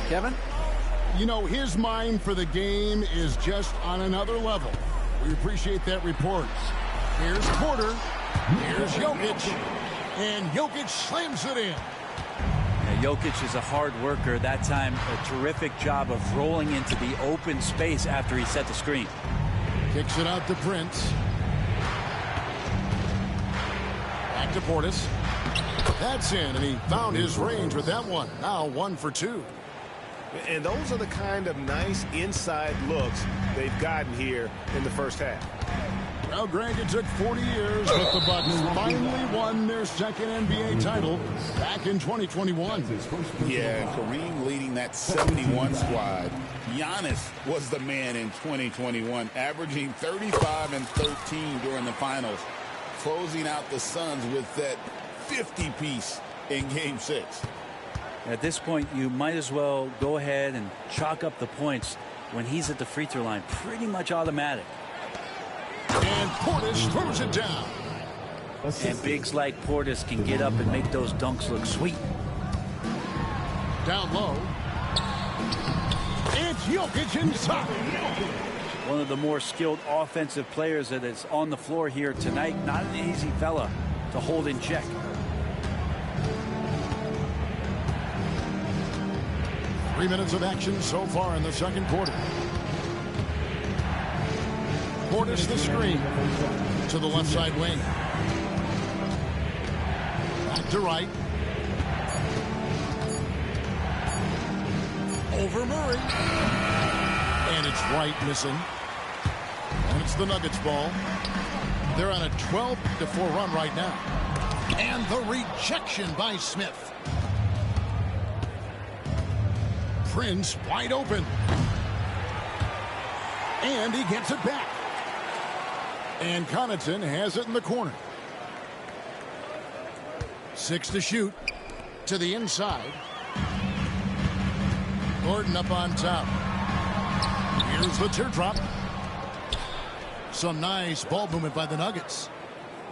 Kevin? You know, his mind for the game is just on another level. We appreciate that report. Here's Porter. Here's Jokic. And Jokic slams it in. Jokic is a hard worker. That time, a terrific job of rolling into the open space after he set the screen. Kicks it out to Prince. Back to Portis. That's in, and he found his range with that one. Now 1 for 2. And those are the kind of nice inside looks they've gotten here in the first half. Well, Greg, it took 40 years, but the Bucks finally won their second NBA title back in 2021. Yeah, and Kareem leading that 71 squad. Giannis was the man in 2021, averaging 35 and 13 during the finals, closing out the Suns with that 50-piece in Game 6. At this point, you might as well go ahead and chalk up the points when he's at the free throw line. Pretty much automatic. And Portis throws it down. And bigs like Portis can get up and make those dunks look sweet. Down low. It's Jokic inside. One of the more skilled offensive players that is on the floor here tonight. Not an easy fella to hold in check. Three minutes of action so far in the second quarter. Portis the screen to the left side wing. Back to right. Over Murray. And it's Wright missing. And it's the Nuggets ball. They're on a 12-4 run right now. And the rejection by Smith. Prince wide open. And he gets it back. And Connaughton has it in the corner. 6 to shoot. To the inside. Gordon up on top. Here's the teardrop. Some nice ball movement by the Nuggets.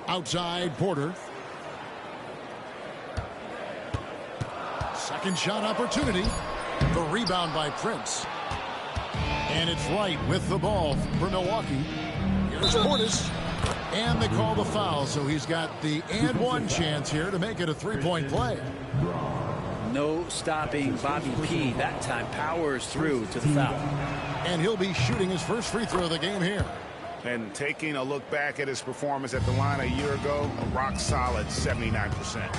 Outside Porter. Second shot opportunity. The rebound by Prince. And it's Wright with the ball for Milwaukee. Here's Portis. And they call the foul, so he's got the and one chance here to make it a three-point play. No stopping Bobby P. That time powers through to the foul. And he'll be shooting his first free throw of the game here. And taking a look back at his performance at the line a year ago, a rock solid 79%.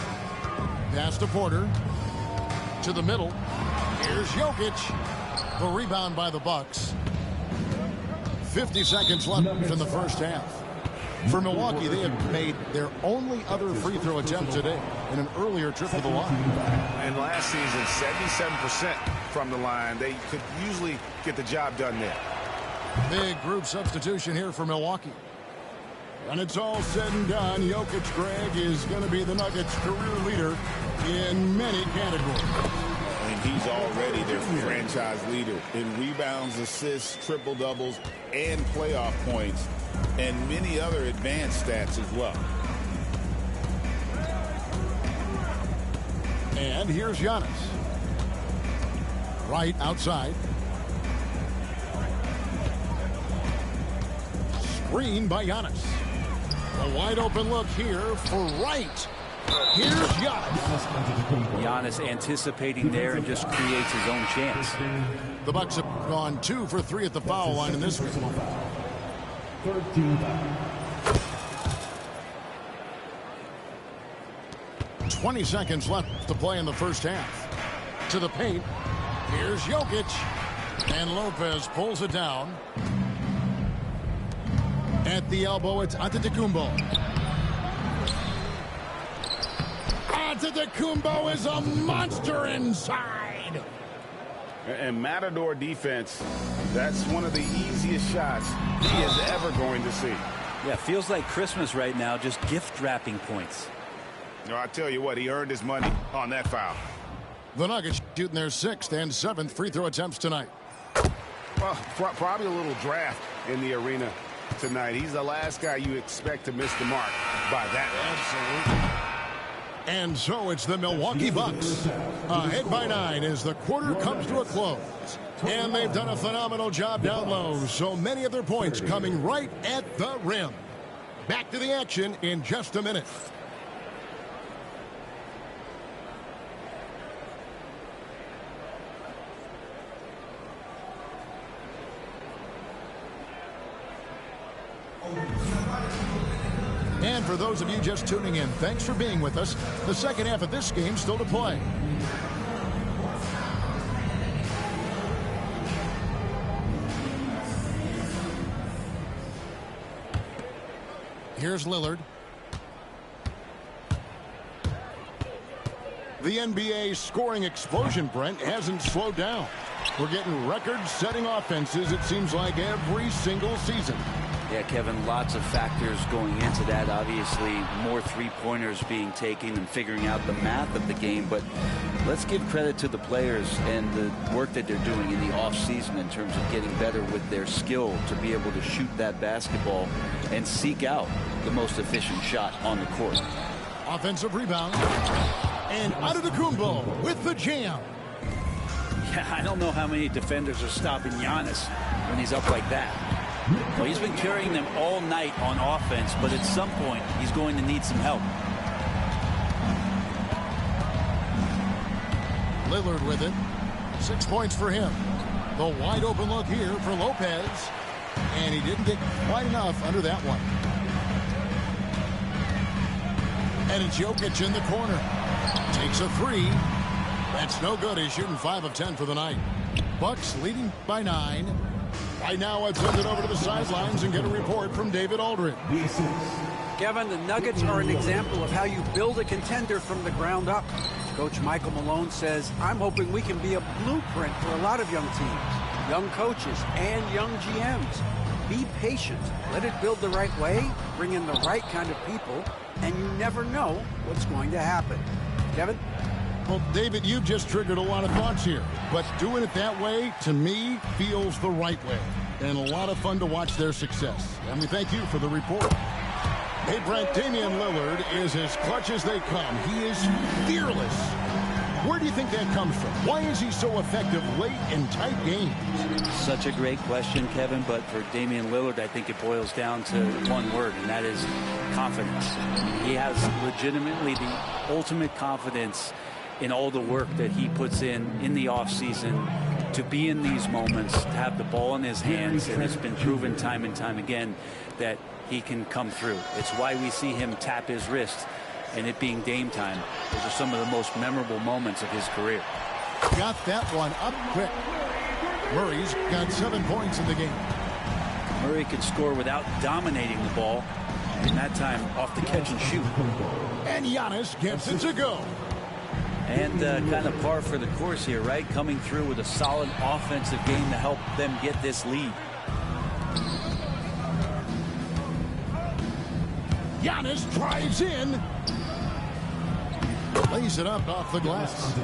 Pass to Porter. To the middle. Here's Jokic. The rebound by the Bucks. 50 seconds left in the first half. For Milwaukee, they have made their only other free throw attempt today in an earlier trip to the line. And last season, 77% from the line. They could usually get the job done there. Big group substitution here for Milwaukee. When it's all said and done, Jokic, Greg, is going to be the Nuggets' career leader in many categories. And he's already their franchise leader in rebounds, assists, triple-doubles, and playoff points, and many other advanced stats as well. And here's Giannis. Right outside. Screen by Giannis. A wide open look here for Wright. Here's Giannis. Giannis anticipating there and just creates his own chance. The Bucks have gone 2 for 3 at the foul line in this one. 20 seconds left to play in the first half. To the paint. Here's Jokic. And Lopez pulls it down. At the elbow, it's Antetokounmpo. Antetokounmpo is a monster inside. And Matador defense, that's one of the easiest shots he is ever going to see. Yeah, feels like Christmas right now, just gift wrapping points. No, I tell you what, he earned his money on that foul. The Nuggets shooting their 6th and 7th free throw attempts tonight. Well, probably a little draft in the arena tonight. He's the last guy you expect to miss the mark by that. Absolutely. And so it's the Milwaukee Bucks ahead by 9 as the quarter comes to a close. And they've done a phenomenal job down low. So many of their points coming right at the rim. Back to the action in just a minute. And for those of you just tuning in, thanks for being with us. The second half of this game still to play. Here's Lillard. The NBA scoring explosion, Brent, hasn't slowed down. We're getting record-setting offenses, it seems like, every single season. Yeah, Kevin, lots of factors going into that. Obviously, more three-pointers being taken and figuring out the math of the game. But let's give credit to the players and the work that they're doing in the offseason in terms of getting better with their skill to be able to shoot that basketball and seek out the most efficient shot on the court. Offensive rebound. And Antetokounmpo with the jam. Yeah, I don't know how many defenders are stopping Giannis when he's up like that. Well, he's been carrying them all night on offense, but at some point, he's going to need some help. Lillard with it. 6 points for him. The wide open look here for Lopez. And he didn't get quite enough under that one. And it's Jokic in the corner. Takes a three. That's no good. He's shooting 5 of 10 for the night. Bucks leading by 9. Right now, I've sent it over to the sidelines and get a report from David Aldridge. Kevin, the Nuggets are an example of how you build a contender from the ground up. Coach Michael Malone says, I'm hoping we can be a blueprint for a lot of young teams, young coaches, and young GMs. Be patient. Let it build the right way, bring in the right kind of people, and you never know what's going to happen. Kevin? Well, David, you've just triggered a lot of thoughts here. But doing it that way, to me, feels the right way. And a lot of fun to watch their success. And we thank you for the report. Hey, Brent, Damian Lillard is as clutch as they come. He is fearless. Where do you think that comes from? Why is he so effective late in tight games? Such a great question, Kevin, but for Damian Lillard, I think it boils down to one word, and that is confidence. He has legitimately the ultimate confidence in all the work that he puts in the offseason to be in these moments, to have the ball in his hands, and it's been proven time and time again that he can come through. It's why we see him tap his wrist, and it being Dame time. Those are some of the most memorable moments of his career. Got that one up quick. Murray's got 7 points in the game. Murray could score without dominating the ball, and that time off the catch and shoot. And Giannis gets it to go. And kind of par for the course here, right? Coming through with a solid offensive game to help them get this lead. Giannis drives in. Lays it up off the glass.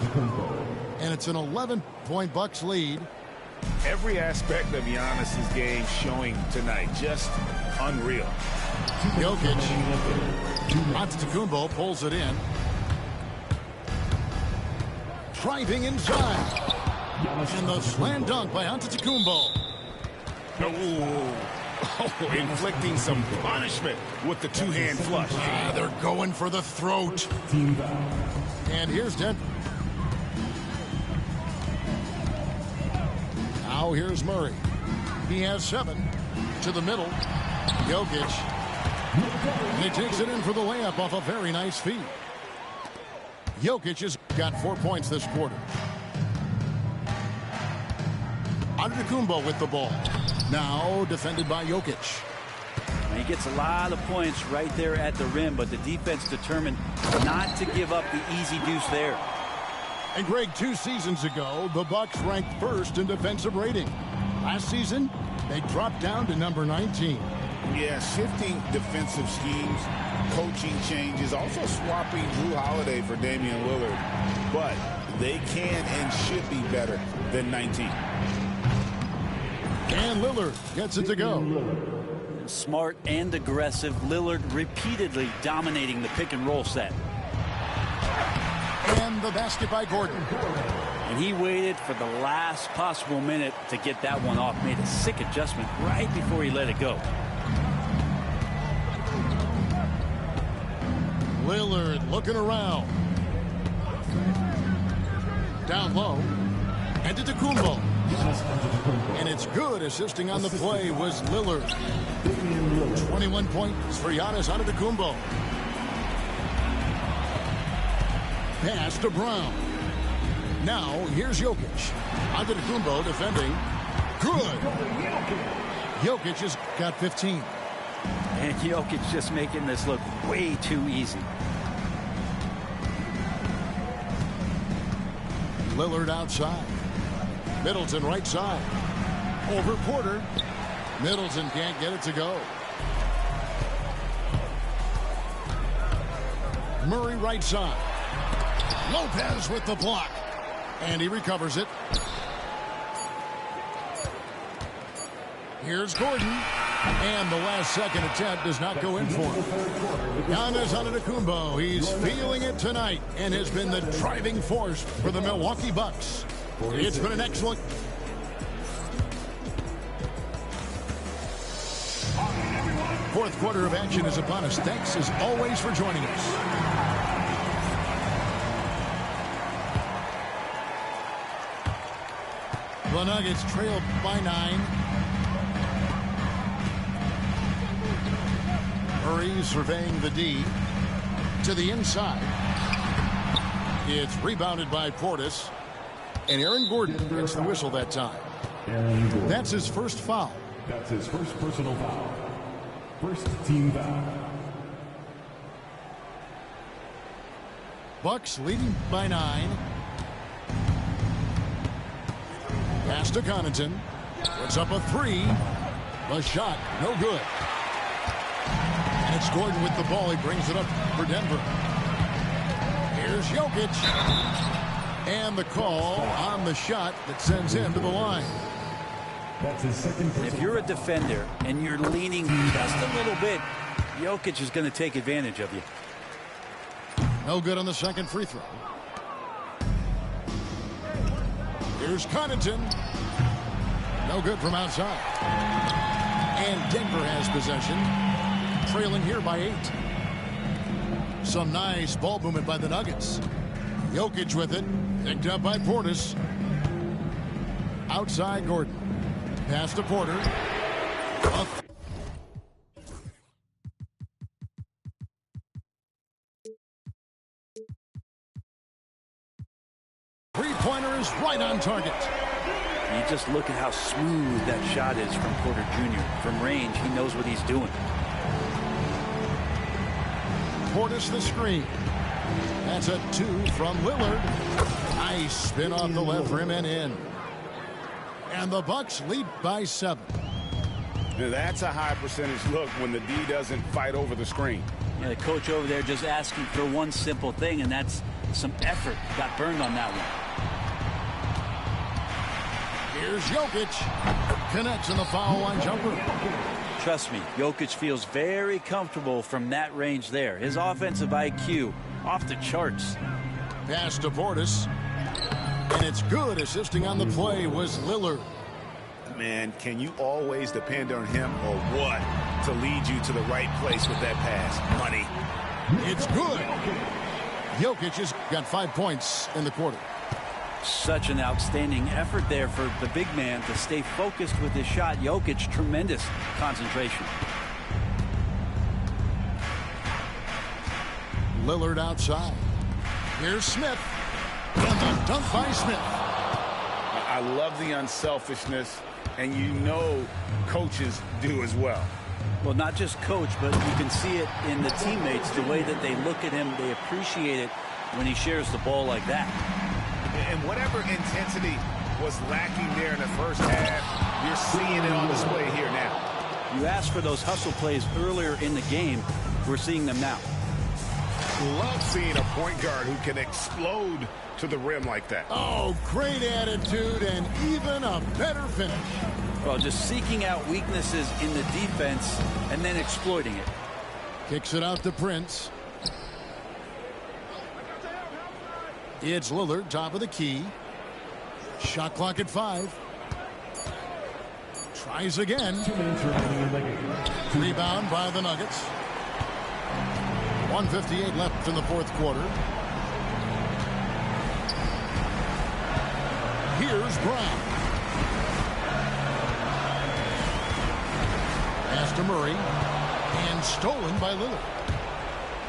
And it's an 11-point Bucks lead. Every aspect of Giannis's game showing tonight. Just unreal. Jokic. Antetokounmpo pulls it in. Driving inside. And the slam dunk by Antetokounmpo. Oh, inflicting some punishment with the two-hand flush. Ah, they're going for the throat. And here's Denver. Now here's Murray. He has 7 to the middle. Jokic. And he takes it in for the layup off a very nice feed. Jokic has got 4 points this quarter. Antetokounmpo with the ball. Now defended by Jokic. And he gets a lot of points right there at the rim, but the defense determined not to give up the easy deuce there. And Greg, 2 seasons ago, the Bucks ranked first in defensive rating. Last season, they dropped down to number 19. Yeah, shifting defensive schemes, coaching changes, also swapping Jrue Holiday for Damian Lillard. But they can and should be better than 19. And Lillard gets it to go. Smart and aggressive. Lillard repeatedly dominating the pick and roll set. And the basket by Gordon. And he waited for the last possible minute to get that one off. Made a sick adjustment right before he let it go. Lillard looking around. Down low. And Antetokounmpo. And it's good. Assisting on the play was Lillard. 21 points for Giannis Antetokounmpo. Pass to Brown. Now here's Jokic. Antetokounmpo defending. Good. Jokic has got 15. And Jokic just making this look way too easy. Lillard outside. Middleton right side. Over Porter. Middleton can't get it to go. Murray right side. Lopez with the block. And he recovers it. Here's Gordon. And the last second attempt does not go in for him. Giannis Antetokounmpo, he's feeling it tonight and has been the driving force for the Milwaukee Bucks. It's been an excellent. Fourth quarter of action is upon us. Thanks as always for joining us. The Nuggets trailed by 9. Murray surveying the D to the inside. It's rebounded by Portis. And Aaron Gordon gets the whistle that time. That's his first foul. That's his first personal foul. First team foul. Bucks leading by 9. Pass to Connaughton. Puts up a 3. The shot, no good. And it's Gordon with the ball. He brings it up for Denver. Here's Jokic. And the call on the shot that sends him to the line. That's his second. If you're a defender and you're leaning just a little bit, Jokic is going to take advantage of you. No good on the second free throw. Here's Connaughton. No good from outside. And Denver has possession. Trailing here by 8. Some nice ball movement by the Nuggets. Jokic with it. Picked up by Portis. Outside Gordon. Pass to Porter. Three-pointer is right on target. You just look at how smooth that shot is from Porter Jr. From range, he knows what he's doing. Portis the screen. That's a 2 from Lillard. Nice spin off the left rim and in. And the Bucks lead by 7. Now that's a high percentage look when the D doesn't fight over the screen. Yeah, the coach over there just asking for one simple thing, and that's some effort. Got burned on that one. Here's Jokic. Connects in the foul line jumper. Trust me, Jokic feels very comfortable from that range there. His offensive IQ off the charts. Pass to Portis. And it's good. Assisting on the play was Lillard. Man, can you always depend on him or what to lead you to the right place with that pass? Money. It's good. Jokic has got 5 points in the quarter. Such an outstanding effort there for the big man to stay focused with his shot. Jokic, tremendous concentration. Lillard outside. Here's Smith. And the dunk by Smith. I love the unselfishness, and you know coaches do as well. Well, not just coach, but you can see it in the teammates, the way that they look at him. They appreciate it when he shares the ball like that. And whatever intensity was lacking there in the first half, you're seeing it on display here now. You asked for those hustle plays earlier in the game. We're seeing them now. Love seeing a point guard who can explode to the rim like that. Oh, great attitude and even a better finish. Well, just seeking out weaknesses in the defense and then exploiting it. Kicks it out to Prince. It's Lillard, top of the key. Shot clock at 5. Tries again. 2 minutes remaining in the game. Rebound by the Nuggets. 1:58 left in the fourth quarter. Here's Brown. Pass to Murray. And stolen by Lillard.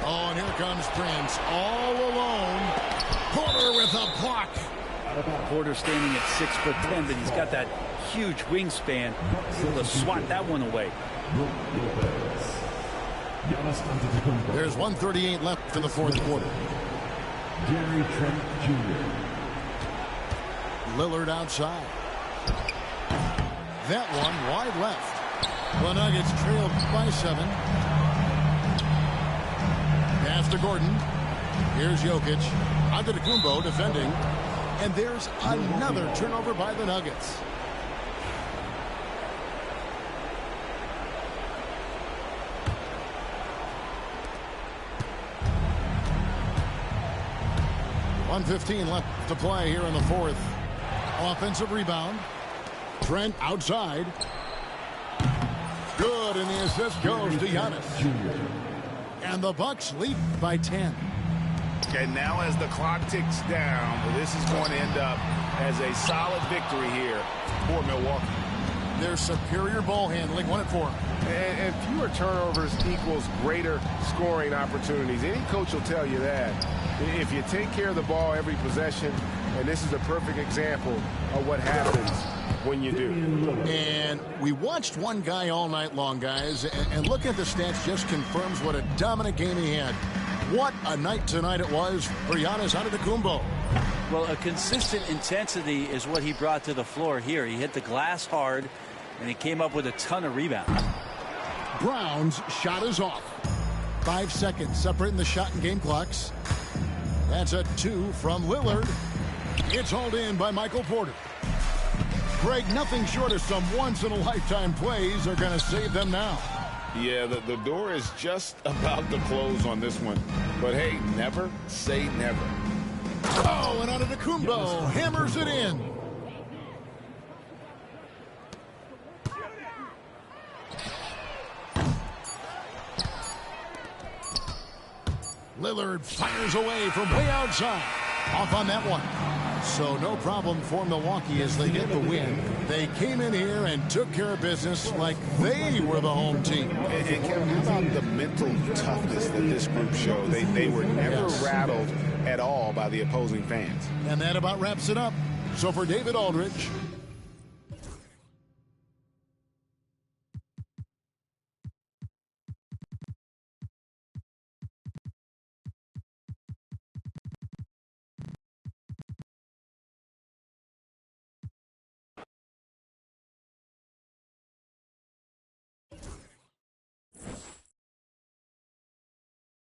Oh, and here comes Prince all alone. Porter with a block. Porter standing at 6'10", but he's got that huge wingspan. Able to swat that one away. There's 1:38 left in the fourth quarter. Gary Trent Jr. Lillard outside. That one wide left. The Nuggets trailed by 7. Pass to Gordon. Here's Jokic. Antetokounmpo defending. And there's another turnover by the Nuggets. .1:15 left to play here in the fourth. Offensive rebound. Trent outside. Good, and the assist goes to Giannis. And the Bucks lead by 10. And now as the clock ticks down, this is going to end up as a solid victory here for Milwaukee. Their superior ball handling, 1 and 4. And fewer turnovers equals greater scoring opportunities. Any coach will tell you that. If you take care of the ball every possession, and this is a perfect example of what happens when you do. And we watched one guy all night long, guys, and looking at the stats just confirms what a dominant game he had. What a night tonight it was for Giannis Antetokounmpo. Well, a consistent intensity is what he brought to the floor here. He hit the glass hard, and he came up with a ton of rebounds. Brown's shot is off. 5 seconds separating the shot and game clocks. That's a 2 from Lillard. It's hauled in by Michael Porter. Greg, nothing short of some once-in-a-lifetime plays are going to save them now. Yeah, the door is just about to close on this one. But hey, never say never. Oh, and Antetokounmpo hammers it in. Lillard fires away from way outside. Off on that one. So no problem for Milwaukee as they get the win. They came in here and took care of business like they were the home team. And Kevin, how about the mental toughness that this group showed? They were never rattled at all by the opposing fans. And that about wraps it up. So for David Aldridge,